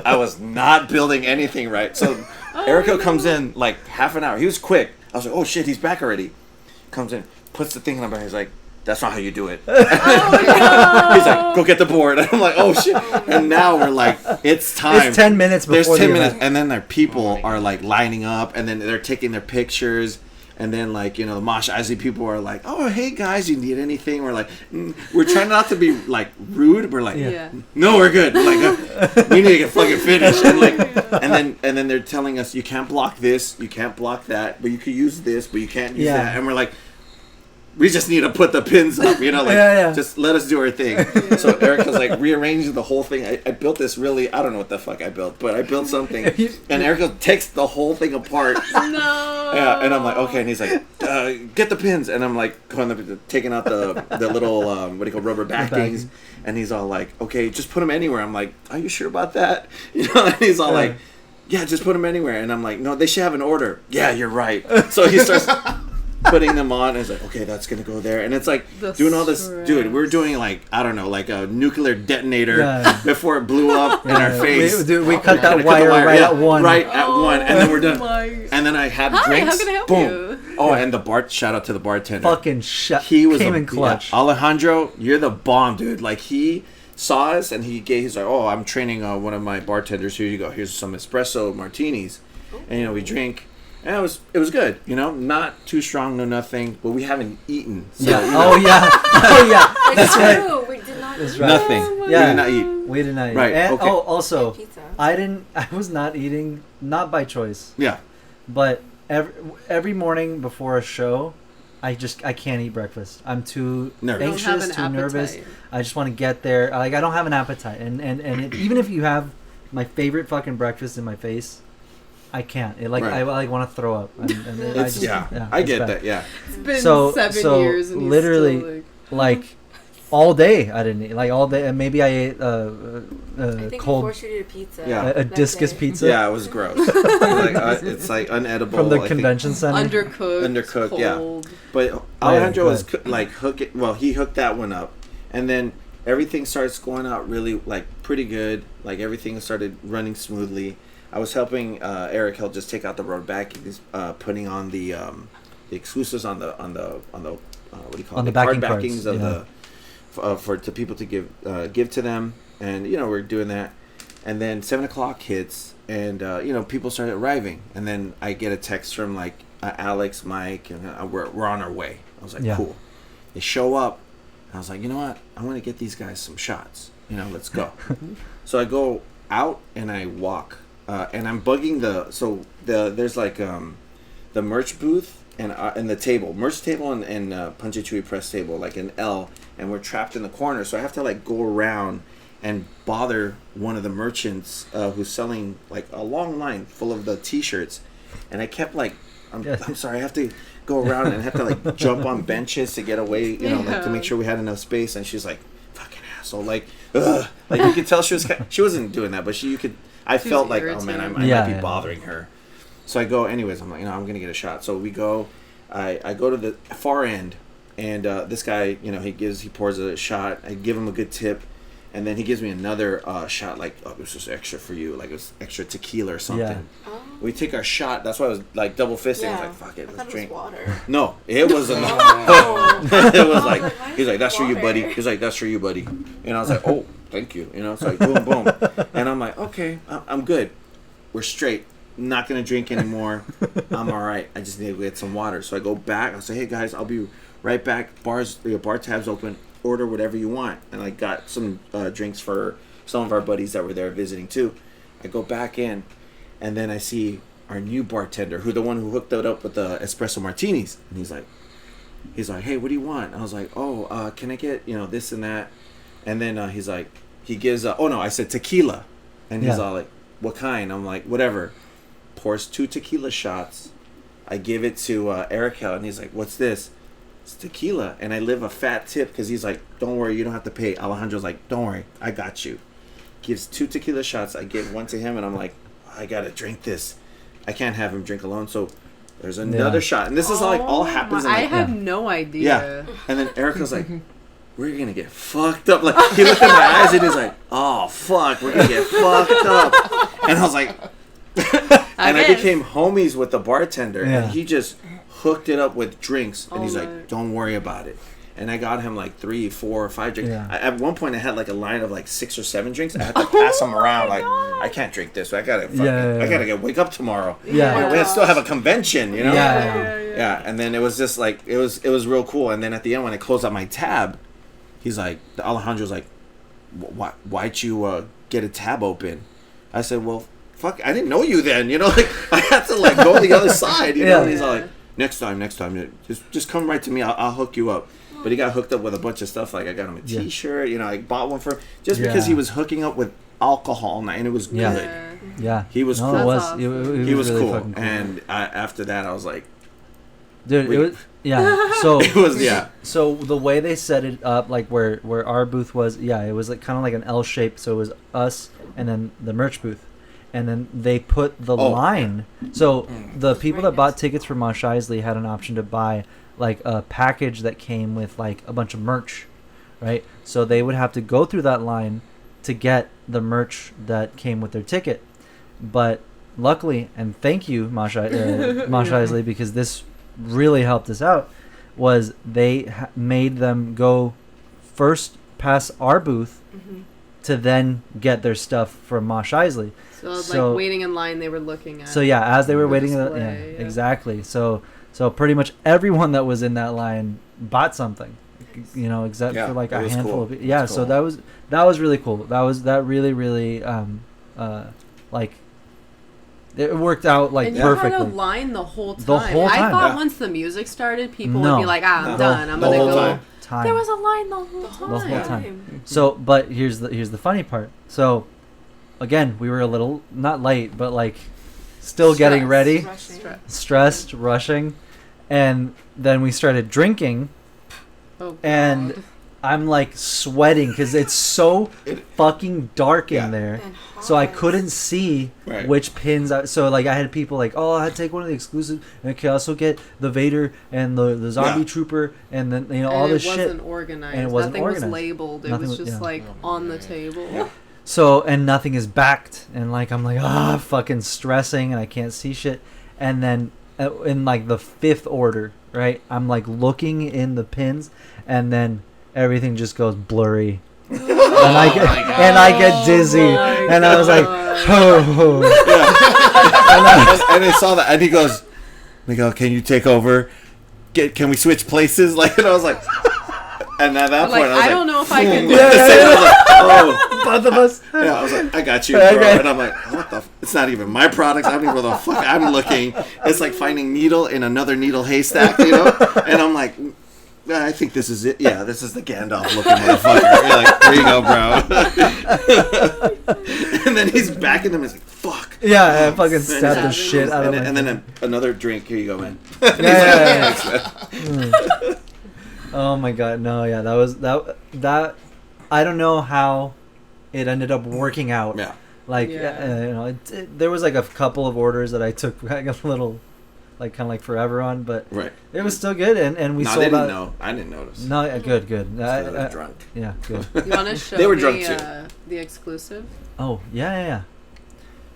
I was not building anything right. So Erica comes in like half an hour. He was quick. I was like, oh shit, he's back already. Comes in, puts the thing in the back. He's like, that's not how you do it. He's like, go get the board. And I'm like, oh shit. And now we're like, it's time.
It's 10 minutes before
There's 10
the
minutes.
event.
And then their people are like lining up, and then they're taking their pictures. And then, like, you know, the Mosh Isley people are like, oh, hey, guys, you need anything? We're like, we're trying not to be, like, rude. We're like, no, we're good. We're like, we need to get fucking finished. And, like, and then they're telling us, you can't block this, you can't block that, but you could use this, but you can't use that. And we're like, we just need to put the pins up, you know, like, just let us do our thing. So Erica's like rearranging the whole thing. I built this really, I don't know what the fuck I built, but I built something. And Erica takes the whole thing apart.
No.
Yeah, and I'm like, okay. And he's like, get the pins. And I'm like, taking out the little, what do you call, rubber backings. And he's all like, okay, just put them anywhere. I'm like, are you sure about that? You know, and he's all like, yeah, just put them anywhere. And I'm like, no, they should have an order. Yeah, you're right. So he starts putting them on, and it's like, okay, that's gonna go there, and it's like doing all this. Dude, we're doing like, I don't know, like a nuclear detonator before it blew up in our face.
We cut that wire right at one.
Right at one, and then we're done. And then I had drinks.
How can I help
Boom.
you?
Oh, and shout out to the bartender.
Fucking
He was
came in clutch.
Alejandro, you're the bomb, dude. Like, he saw us, and he's like, oh, I'm training one of my bartenders. Here you go. Here's some espresso martinis, and you know, we drink. And it was good, you know, not too strong, no nothing, but we haven't eaten. So, you know.
Oh yeah, that's right.
We did not
eat. Nothing.
Yeah.
We did not eat.
We did not eat.
Right.
And,
okay.
Also, I was not eating, not by choice.
Yeah.
But every morning before a show, I can't eat breakfast. I'm too anxious, too nervous. I just want to get there. Like, I don't have an appetite, and even if you have my favorite fucking breakfast in my face, I can't. I want to throw up. I
get that. Yeah.
It's been 7 years, and
literally,
still
like all day I didn't eat. Like all day, and maybe I ate
I think
cold.
we forced you to eat a pizza.
Yeah.
A discus pizza.
Yeah, it was gross. It's like unedible.
From the convention center.
Undercooked.
Cold. Yeah. But Alejandro was he hooked that one up, and then everything starts going out really like pretty good. Like everything started running smoothly. I was helping Eric help just take out the rubber backings, putting on the exclusives on the what do you call it?
The
card backings of for people to give to them, and you know, we're doing that, and then 7:00 hits, and you know, people started arriving, and then I get a text from like Alex, Mike, and we're on our way. I was like, cool. They show up, and I was like, you know what? I want to get these guys some shots. You know, let's go. So I go out and I walk. And I'm bugging there's like the merch booth and the table, merch table and Punch It Chewie press table, like an L, and we're trapped in the corner. So I have to like go around and bother one of the merchants who's selling like a long line full of the T-shirts, and I kept like, I'm sorry, I have to go around and have to like jump on benches to get away, you know, like to make sure we had enough space. And she's like, "Fucking asshole!" Like, ugh. Like you could tell she wasn't doing that, but I felt like, oh man, I might be bothering her. So I go, anyways. I'm like, I'm gonna get a shot. So we go. I go to the far end, and this guy, he pours a shot. I give him a good tip. And then he gives me another shot, like, oh, this is extra for you, like it was extra tequila or something. Yeah. Oh. We take our shot. That's why I was like double fisting. I was like, fuck it, let's drink.
It was water.
No, it was it was like, he's like, that's for you, buddy. He's like, that's for you, buddy. And I was like, oh, thank you. It's like boom, boom. And I'm like, okay, I'm good. We're straight. Not gonna drink anymore. I'm all right. I just need to get some water. So I go back. I say, hey guys, I'll be right back. Bar tabs open. Order whatever you want. And I got some drinks for some of our buddies that were there visiting too. I go back in, and then I see our new bartender, the one who hooked it up with the espresso martinis. And he's like, hey, what do you want? And I was like, can I get this and that? And then he's like, he gives I said tequila, and he's all like, what kind? I'm like, whatever. Pours 2 tequila shots. I give it to Erica, and he's like, what's this? It's tequila. And I live a fat tip because he's like, don't worry, you don't have to pay. Alejandro's like, don't worry, I got you. Gives 2 tequila shots. I give one to him, and I'm like, I gotta drink this. I can't have him drink alone. So there's another shot, and this is like all happens.
I had no idea.
Yeah. And then Erica's like, we're gonna get fucked up. Like he looked in my eyes and he's like, oh fuck, we're gonna get fucked up. And I was like, and I became homies with the bartender, and he just hooked it up with drinks, and he's like, don't worry about it. And I got him like 3, 4, 5 drinks. At one point I had like a line of like 6 or 7 drinks. I had to pass them around. Like, I can't drink this. I gotta wake up tomorrow. We still have a convention, Yeah. And then it was just like it was real cool. And then at the end when I closed out my tab, he's like, Alejandro's like, why'd you get a tab open? I said, well, fuck, I didn't know you then. Like I had to like go to the other side. And he's like, next time, just come right to me. I'll hook you up. But he got hooked up with a bunch of stuff. Like I got him a T-shirt. I bought one for him just because he was hooking up with alcohol, and it was good.
Yeah,
he was cool.
It was really
cool.
Cool.
And after that, I was like,
dude, it was So
it was
So the way they set it up, like where our booth was, it was like kind of like an L shape. So it was us and then the merch booth. And then they put the line. So the people that bought tickets for Mos Eisley had an option to buy like a package that came with like a bunch of merch, right? So they would have to go through that line to get the merch that came with their ticket. But luckily, and thank you, Mos Eisley, because this really helped us out, was they made them go first past our booth to then get their stuff from Mos Eisley.
So like waiting in line, they were looking at.
So as they were waiting, exactly. So pretty much everyone that was in that line bought something, except for like a handful of people. Yeah, so cool. that was really cool. That really like it worked out like perfectly.
And you had a line the whole time. I thought once the music started, people would be like, I'm done. I'm gonna go.
Time.
There was a line the whole time.
So, but here's the funny part. So, again, we were a little not late, but like still getting ready, stressed, rushing, and then we started drinking, and I'm like sweating because it's so fucking dark in there, so I couldn't see which pins. So like I had people like, I had to take one of the exclusive, and I could also get the Vader and the zombie trooper, and then all this shit.
And it wasn't organized. And nothing was labeled. It was just like on the table.
Yeah.
So and nothing is backed, and like I'm like fucking stressing, and I can't see shit, and then in like the 5th order, right? I'm like looking in the pins, and then everything just goes blurry, and I get dizzy, and I was like,
and I saw that, and he goes, Miguel, can you take over? Can we switch places? Like, and I was like, and at that point, I was like,
I don't know if I can.
Both of us.
Yeah, I was like, I got you, bro. And I'm like, what the? It's not even my product. I don't even know where the fuck I'm looking. It's like finding needle in another needle haystack, And I'm like. I think this is it. Yeah, this is the Gandalf looking motherfucker. You're like, there you go, bro. And then he's backing him. He's like, fuck.
Yeah, I fucking stabbed the shit out of him.
And then another drink. Here you go, man.
Oh my god, no, yeah, that was that. I don't know how it ended up working out.
Yeah.
Like, there was like a couple of orders that I took like a little, like kind of like forever on, but it was still good, and we sold out.
I didn't notice.
No, good.
They were drunk.
Yeah, good.
You want to show
they were drunk too.
The exclusive?
Oh yeah.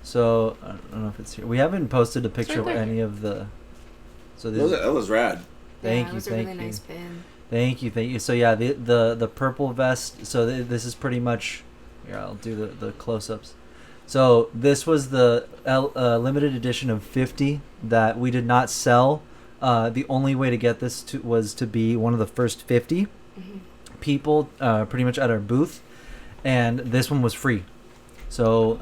So I don't know if it's here. We haven't posted a picture of any of the. So
that was rad.
Thank you. Really nice pin. Thank you. So yeah, the purple vest. So this is pretty much. Here, I'll do the close-ups. So this was the limited edition of 50 that we did not sell. The only way to get this was to be one of the first 50 people, pretty much at our booth, and this one was free. So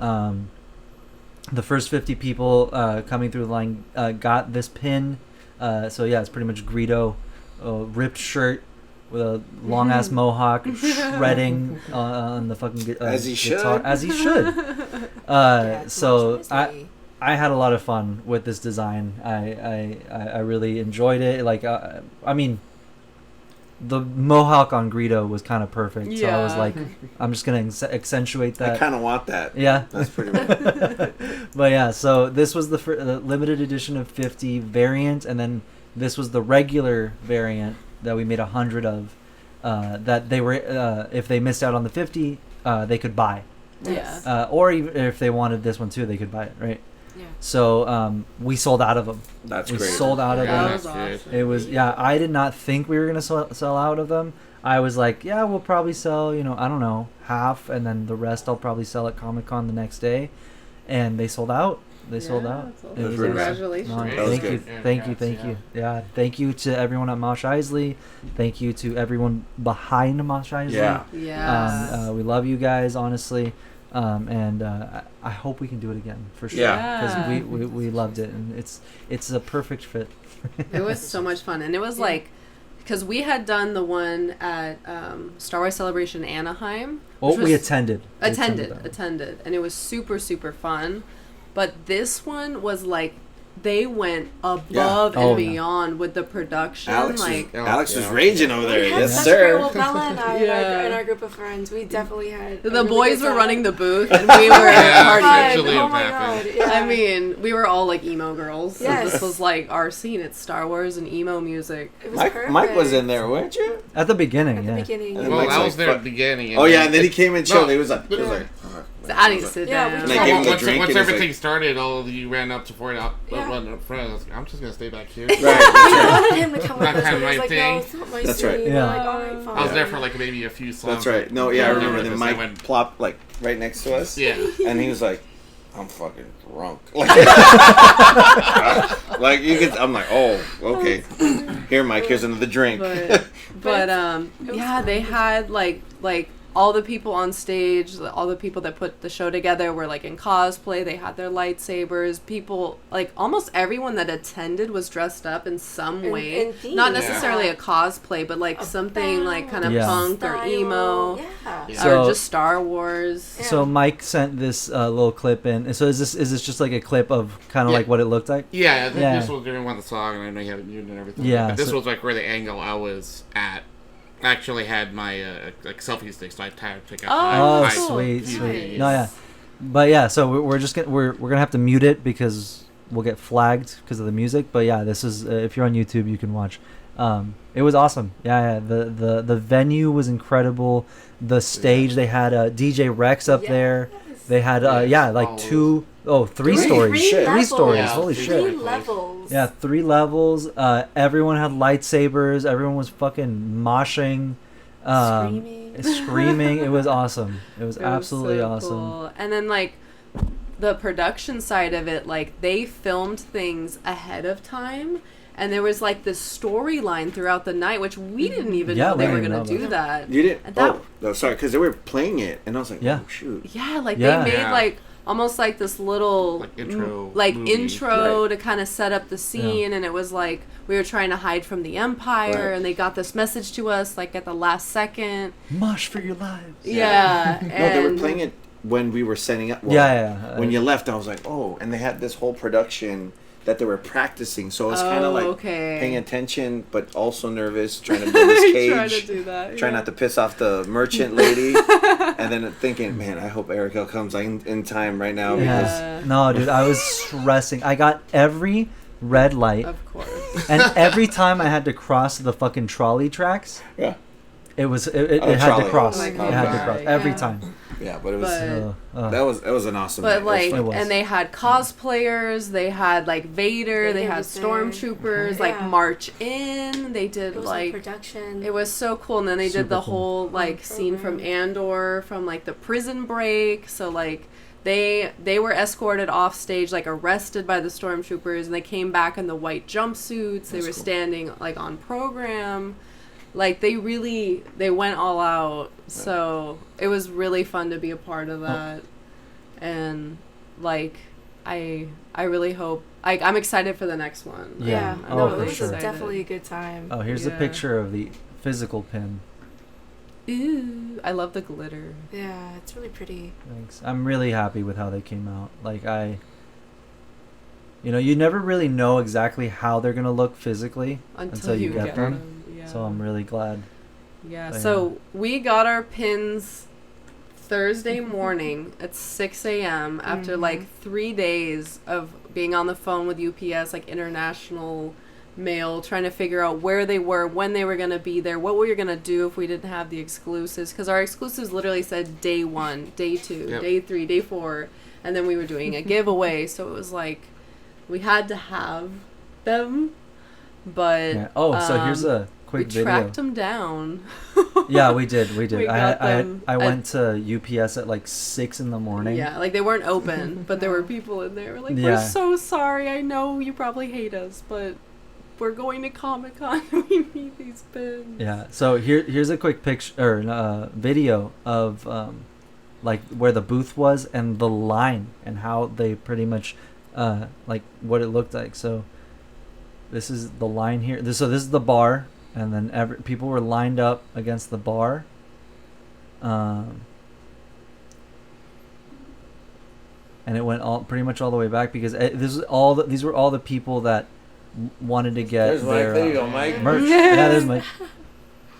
the first 50 people coming through the line got this pin. So yeah, it's pretty much Greedo, ripped shirt with a long ass mohawk, shredding on the fucking
as he
guitar,
should.
as he should. So I had a lot of fun with this design. I really enjoyed it. Like I mean, the mohawk on Greedo was kind of perfect. Yeah. So I was like, I'm just gonna accentuate that.
I kind of want that.
Yeah,
that's pretty much.
But yeah, so this was the limited edition of 50 variant, and then this was the regular variant that we made 100 of, that they were, if they missed out on the 50, they could buy.
Yes.
Or even if they wanted this one too, they could buy it, right? Yeah. So we sold out of them.
That's
we
great.
We sold out of them.
That was awesome.
It was, I did not think we were going to sell out of them. I was like, yeah, we'll probably sell, I don't know, half, and then the rest I'll probably sell at Comic-Con the next day. And they sold out. They sold out.
It was congratulations.
Thank you. Yeah, thank you to everyone at Mosh Isley. Thank you to everyone behind Mosh Isley.
Yeah.
We love you guys, honestly. And I hope we can do it again for sure.
Yeah.
Because we loved it, and it's a perfect fit.
It was so much fun, and it was like, because we had done the one at Star Wars Celebration Anaheim.
We attended.
Attended, and it was super, super fun. But this one was like, they went above and beyond with the production.
Alex was raging over there.
Yes, sir. Well, Bella and I, in our group of friends, we definitely had.
The boys were running the booth, and we were partying.
Oh my god! Yeah.
I mean, we were all like emo girls.
Yes.
This was like our scene. It's Star Wars and emo music.
It was perfect.
Mike was in there, weren't you?
At the beginning.
Well, I was there at the beginning.
Oh yeah, and then he came and chilled. He was like.
I didn't sit down.
Once everything started, all of you ran up to Fort out. Run up front. I was like, I'm just gonna stay back here.
Right. We wanted him to come with us. He was like, no, it's not my scene.
Right.
Yeah. Like, all right, fine.
I was there for like maybe a few songs.
That's right. No, I remember. Then Mike plopped like right next to us.
Yeah.
And he was like, I'm fucking drunk. Like you could. I'm like, oh, okay. Here, Mike. Here's another drink.
But they had like all the people on stage, all the people that put the show together were like in cosplay. They had their lightsabers. People, like almost everyone that attended was dressed up in some way. Not necessarily a cosplay, but like something like kind of punk or emo. Or just Star Wars.
So Mike sent this little clip in. So is this just like a clip of kind of like what it looked like?
Yeah, I think this was during one of the songs, and I know you had it muted and everything.
Yeah.
But this was like where the angle I was at. I actually had my like selfie stick, so I took out.
Sweet. No, yeah, but yeah. So we're just we're gonna have to mute it because we'll get flagged because of the music. But yeah, this is if you're on YouTube, you can watch. It was awesome. Yeah. The venue was incredible. The stage, they had DJ Rex up there. They had three stories. Three stories. Holy shit.
3 levels.
Yeah, 3 levels. Everyone had lightsabers. Everyone was fucking moshing. Screaming. It was awesome. It was absolutely awesome.
Cool. And then like the production side of it, like they filmed things ahead of time. And there was like this storyline throughout the night, which we didn't even know they were going to do that.
You didn't?
And that,
no, sorry, because they were playing it, and I was like, oh, shoot.
Yeah, like they made like almost like this little intro to kind of set up the scene, and it was like we were trying to hide from the Empire, and they got this message to us like at the last second.
Mosh for your lives.
Yeah.
No, they were playing it when we were setting up. Well, when you left, I was like, oh, and they had this whole production that they were practicing, so I was kind of like paying attention, but also nervous, trying to build this cage,
trying to do that,
trying not to piss off the merchant lady, and then thinking, man, I hope Erica comes in time right now. Because
no, dude, I was stressing. I got every red light,
of course,
and every time I had to cross the fucking trolley tracks, it had to cross. It had to cross every time.
Yeah, but it was it was an awesome
night.
Like,
and they had cosplayers, they had like Vader, they had stormtroopers like march in. They did like
production.
It was so cool, and then they did the whole like scene from Andor from like the prison break. So like they were escorted off stage, like arrested by the stormtroopers, and they came back in the white jumpsuits. They were standing like on program. Like they went all out, so it was really fun to be a part of that, and like I really hope I'm excited for the next one.
Yeah,
no,
it was definitely a good time.
Oh, here's a picture of the physical pin.
Ooh, I love the glitter.
Yeah, it's really pretty.
Thanks. I'm really happy with how they came out. Like you never really know exactly how they're gonna look physically until you get them. So I'm really glad.
Yeah, so we got our pins Thursday morning at 6 a.m. after like 3 days of being on the phone with UPS, like international mail, trying to figure out where they were, when they were going to be there, what we were going to do if we didn't have the exclusives. Because our exclusives literally said day 1, day 2, day 3, day 4. And then we were doing a giveaway. So it was like we had to have them. But
so here's a quick video.
We tracked them down.
Yeah, we did. I went to UPS at like 6 a.m.
Yeah, like they weren't open, but there were people in there. Like, we're so sorry. I know you probably hate us, but we're going to Comic-Con. We need these pins.
Yeah. So here's a quick picture or video of like where the booth was and the line and how they pretty much like what it looked like. So this is the line here. This is the bar. And then people were lined up against the bar. And it went pretty much all the way back because these were all the people that wanted to get their
there you go, Mike.
merch. Yeah, there's Mike.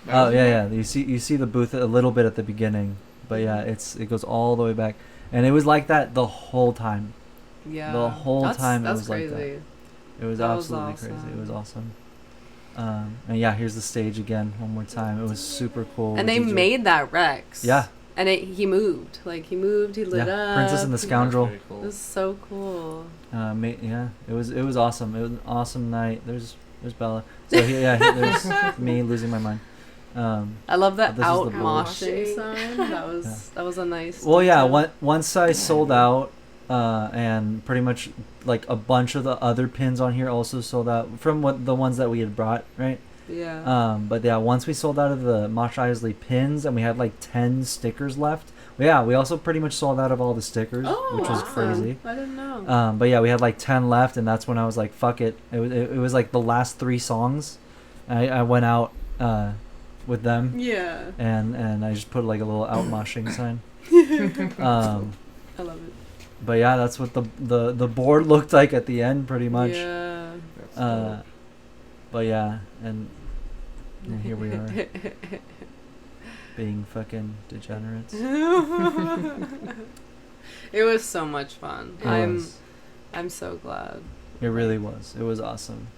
Oh yeah. You see the booth a little bit at the beginning, but yeah, it goes all the way back, and it was like that the whole time.
Yeah,
the whole time it was
crazy.
Like that. It was absolutely crazy. It was awesome. And yeah, here's the stage again one more time. It was super cool.
And they made that Rex.
Yeah.
And he moved. Like he lit up.
Princess and the Scoundrel.
Cool. It was so cool.
It was awesome. It was an awesome night. There's Bella. So there's me losing my mind.
I love that out moshing sign. That was a nice.
Well, yeah. Once I sold out, and pretty much like a bunch of the other pins on here also sold out from the ones that we had brought, right?
Yeah.
But yeah, once we sold out of the Moshe Isley pins and we had like 10 stickers left. We also pretty much sold out of all the stickers, which was crazy.
I didn't know.
But yeah, we had like 10 left, and that's when I was like, fuck it. It was like the last 3 songs. I went out with them.
Yeah.
And I just put like a little out moshing sign.
I love it.
But yeah, that's what the board looked like at the end, pretty much.
Yeah.
But yeah, and here we are, being fucking degenerates.
It was so much fun. I'm so glad.
It really was. It was awesome.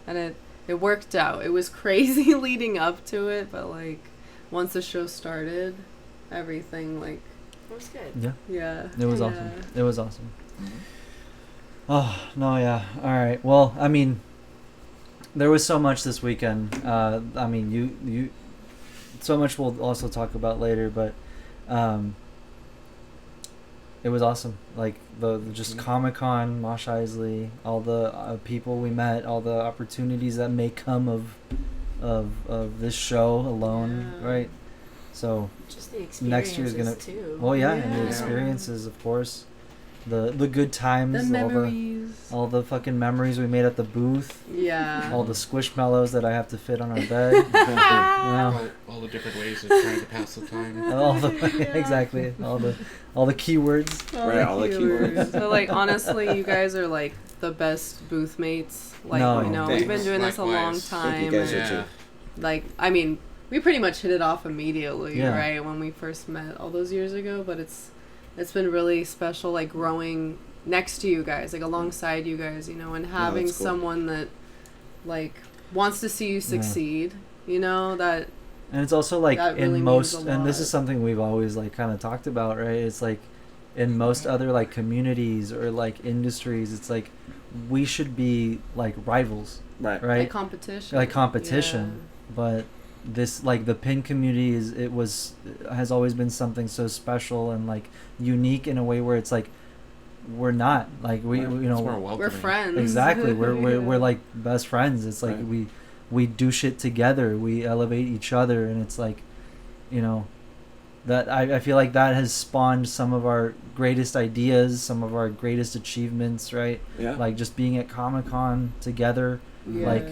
And it worked out. It was crazy leading up to it, but like once the show started, everything like.
It was good.
Yeah.
Yeah.
It was awesome. It was awesome. Mm-hmm. Oh, no, yeah. All right. Well, I mean, there was so much this weekend. I mean, you so much we'll also talk about later, but it It was awesome. Like the just Comic-Con, Mosh Isley, all the people we met, all the opportunities that may come of this show alone, right? So
just the experiences
next year is gonna.
too.
Well, yeah, and the experiences, of course. The good times,
The memories.
all the fucking memories we made at the booth.
Yeah.
All the squishmallows that I have to fit on our bed. You know.
All the different ways of trying to pass the time.
Exactly. All the keywords.
All the keywords.
So like honestly, you guys are like the best booth mates. Like
No,
you know,
thanks.
we've been doing this a long
Likewise.
time.
Thank you guys
and,
are too.
like I mean, we pretty much hit it off immediately,
Yeah.
right, when we first met all those years ago. But it's been really special, like growing next to you guys, like alongside you guys, you know, and having
that's cool.
someone that like wants to see you succeed. You know that.
And it's also like
That really
in
means
most,
a
and this
lot.
is something we've always like kind of talked about, right? It's like in most other like communities or like industries, it's like we should be like rivals,
Right.
right?
Like competition.
Like competition. But this like the pin community has always been something so special and like unique in a way where it's like we're not like we
Right.
you
It's more
know
welcoming.
We're friends.
exactly we're
Yeah.
we're like best friends. It's like
Right.
we do shit together, we elevate each other, and it's like, you know, that I feel like that has spawned some of our greatest ideas, some of our greatest achievements, right?
Yeah.
Like just being at Comic-Con together,
Yeah.
like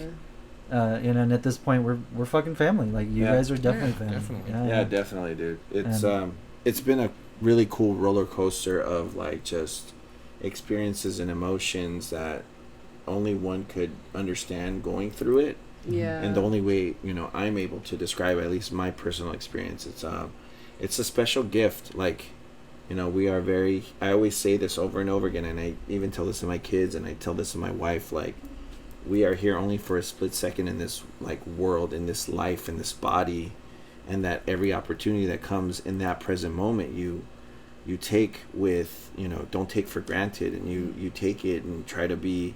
you know, and at this point we're fucking family. Like you
Yeah.
guys are definitely family.
definitely.
Yeah, definitely, dude. It's
And-
it's been a really cool roller coaster of like just experiences and emotions that only one could understand going through it.
Yeah.
And the only way, you know, I'm able to describe at least my personal experience, it's a special gift. Like, you know, we are very, I always say this over and over again, and I even tell this to my kids and I tell this to my wife, like, we are here only for a split second in this like world, in this life, in this body, and that every opportunity that comes in that present moment you take with, you know, don't take for granted, and you take it and try to be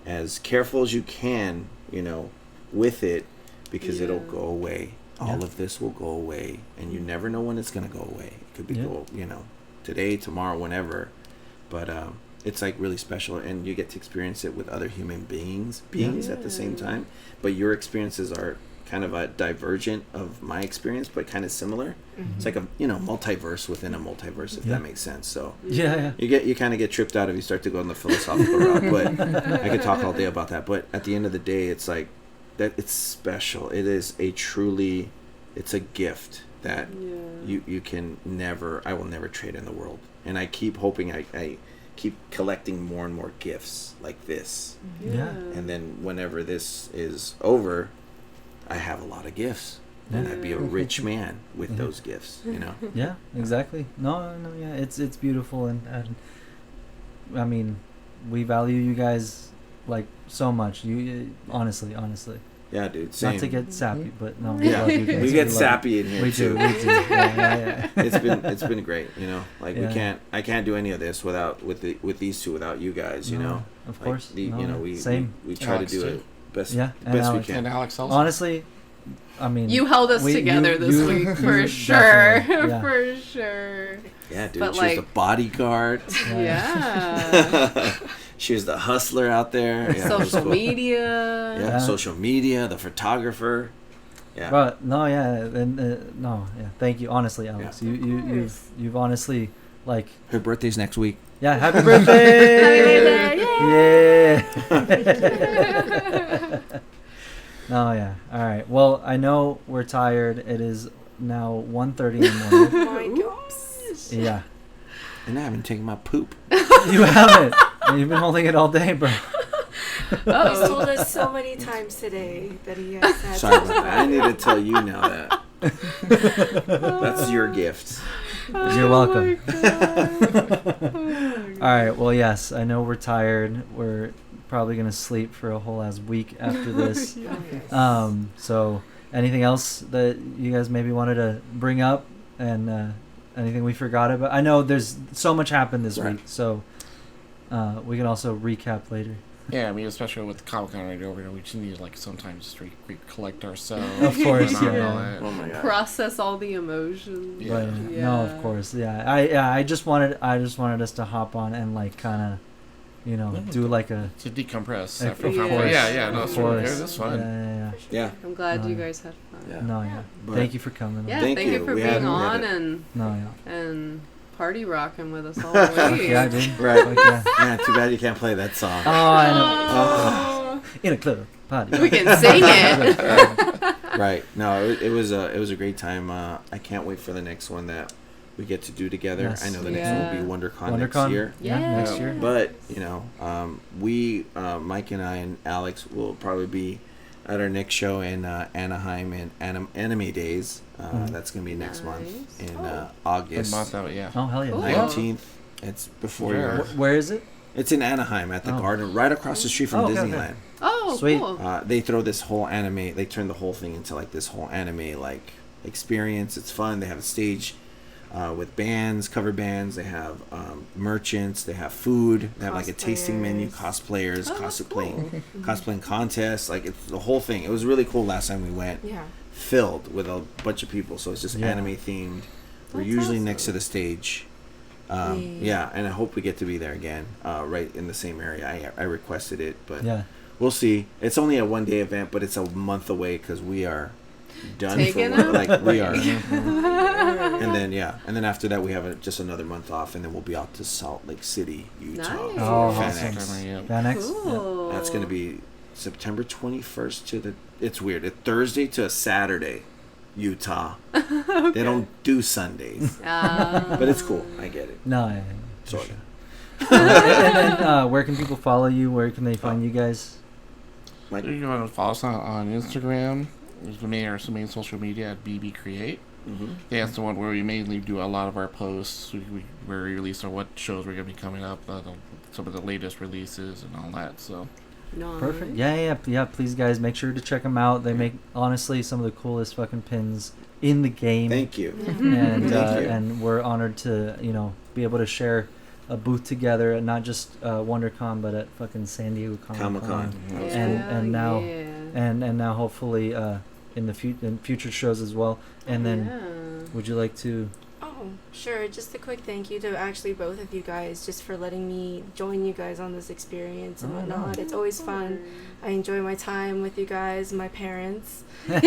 as careful as you can, you know, with it, because it'll go away. All of this will go away, and you never know when it's gonna go away. It could be you know, today, tomorrow, whenever, but it's like really special, and you get to experience it with other human beings at the same time. But your experiences are kind of a divergent of my experience, but kind of similar. It's like a, you know, multiverse within a multiverse, if that makes sense. So you kind of get tripped out if you start to go on the philosophical route. But I could talk all day about that. But at the end of the day, it's like that. It's special. It is it's a gift that you can never. I will never trade in the world. And I keep hoping I keep collecting more and more gifts like this. And then whenever this is over, I have a lot of gifts, and I'd be a rich man with those gifts, you know.
Yeah, exactly. No, yeah, it's beautiful, and I mean, we value you guys like so much. You honestly.
Yeah, dude. Same.
Not to get sappy, but no,
Yeah,
love you guys.
we get
love
sappy
you.
in here
We
too.
do. Yeah.
It's been great, you know. Like
Yeah.
I can't do any of this with these two without you guys, you
No,
know.
of
Like,
course.
you know, we try
Alex
to do
too.
it best
Yeah, and
best we
Alex.
can.
And Alex also.
Honestly, I mean,
You held us together this week for sure.
definitely, yeah.
For sure.
Yeah, dude.
But,
She was
like-
the bodyguard.
Yeah.
She was the hustler out there. Yeah, it was
Social
cool.
media.
Yeah, social media, the photographer. Yeah.
But no, yeah, and no, yeah. Thank you, honestly, Alex.
Yeah.
You've honestly like.
Her birthday's next week.
Yeah, happy birthday!
Happy
Yeah. No, yeah. All right. Well, I know we're tired. It is now 1:30 in the morning.
Oh my gosh.
Yeah.
And I haven't taken my poop.
You haven't. You've been holding it all day, bro.
He's told us so many times today that he has had.
Sorry about that. I need to tell you now that. That's your gift.
You're welcome. All right. Well, yes. I know we're tired. We're probably gonna sleep for a whole ass week after this. So, anything else that you guys maybe wanted to bring up, and anything we forgot about? I know there's so much happened this week, so we can also recap later.
Yeah, I mean, especially with Comic-Con right over there, we just need to, like, sometimes collect ourselves.
Of course,
yeah.
Oh my god.
Process all the emotions.
Yeah.
Right.
Yeah.
No, of course. Yeah. I just wanted us to hop on and like kind of, you know, do like a
to decompress.
Of
After
course.
Yeah. No,
Of
it's
course.
that's fun.
Yeah.
Yeah.
I'm glad
No,
you
yeah.
guys had fun.
Yeah.
No, yeah.
But-
Thank you for coming.
Yeah,
Thank
thank you
you.
for
We
being
had
on
it.
and
No, yeah.
party rocking with us all
Fuck
week.
yeah, dude.
Right.
Fuck yeah.
Yeah, too bad you can't play that song.
Oh, I know.
Oh.
In a club party.
We can sing it.
Right. No, it was a great time. I can't wait for the next one that we get to do together.
Yes.
I know the next one will be WonderCon next year.
Yeah, next year.
But you know, we Mike and I and Alex will probably be at our next show in Anaheim in Anime Days. That's gonna be next month in August.
A month out, yeah.
Oh hell yeah.
Cool.
19th. It's before your.
Where is it?
It's in Anaheim at the Garden, right across the street from
Oh, okay,
Disneyland.
okay.
Oh,
Sweet.
cool.
They throw this whole anime. They turn the whole thing into like this whole anime like experience. It's fun. They have a stage with bands, cover bands. They have merchants. They have food. They have like a tasting menu. Cosplayers, cosplaying contests. Like it's the whole thing. It was really cool last time we went.
Yeah.
Filled with a bunch of people. So it's just anime themed. We're usually next to the stage. Yeah, and I hope we get to be there again, right in the same area. I requested it, but we'll see. It's only a 1-day event, but it's a month away because we are done
Taking
for like we are. And then after that we have just another month off, and then we'll be out to Salt Lake City, Utah.
Nice.
Oh,
Fan X.
Fan X?
Cool.
That's gonna be September 21st to the. It's weird. It's Thursday to a Saturday. Utah. Okay. They don't do Sundays. But it's cool. I get it.
No, yeah.
Sort of.
And then, where can people follow you? Where can they find you guys?
Mike?
You can follow us on Instagram. Our main social media at BB-CRE.8.
Mm-hmm.
That's the one where we mainly do a lot of our posts. Where we release on what shows we're going to be coming up, some of the latest releases and all that. So.
Nice.
Perfect. Yeah. Please, guys, make sure to check them out. They make honestly some of the coolest fucking pins in the game.
Thank you.
And
Thank you.
and we're honored to be able to share a booth together, and not just WonderCon, but at fucking San Diego Comic-Con. And now hopefully in the future shows as well. And then, would you like to?
Oh, sure. Just a quick thank you to actually both of you guys just for letting me join you guys on this experience and whatnot. It's always fun. I enjoy my time with you guys, my parents. It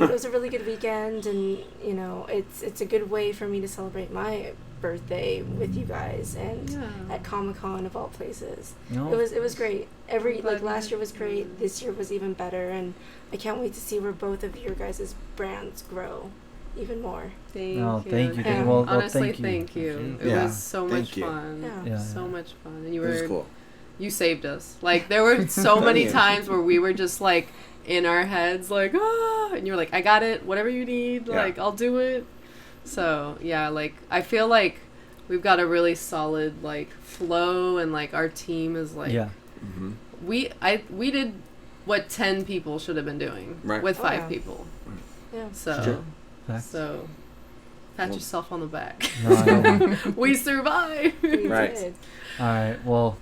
was a really good weekend, and it's a good way for me to celebrate my birthday with you guys and at Comic-Con of all places. It was great. Last year was great. This year was even better, and I can't wait to see where both of your guys' brands grow even more.
Thank you.
Yeah. Well,
honestly,
thank
you. It was so much fun. So much fun. And you
It was
were
cool.
You saved us. Like, there were so many times where we were just like in our heads like, and you were like, I got it, whatever you need, like I'll do it. So like I feel like we've got a really solid like flow, and like our team is like we did what 10 people should have been doing with 5 people. So pat yourself on the back. We survived.
We did.
All right. Well,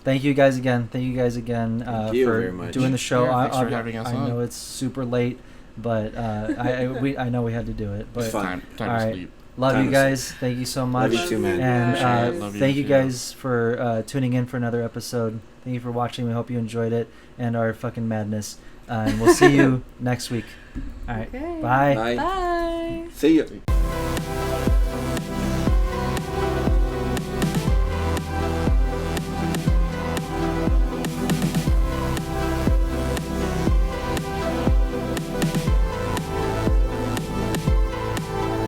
thank you guys again. Thank you guys again for doing the show.
Thanks for having us on.
I know it's super late, but I know we had to do it. But
Fine.
Time to sleep.
Love you guys. Thank you so much.
Love you too, man.
And thank you guys for tuning in for another episode. Thank you for watching. We hope you enjoyed it and our fucking madness. And we'll see you next week. All right.
Okay.
Bye.
Bye.
Bye.
See you.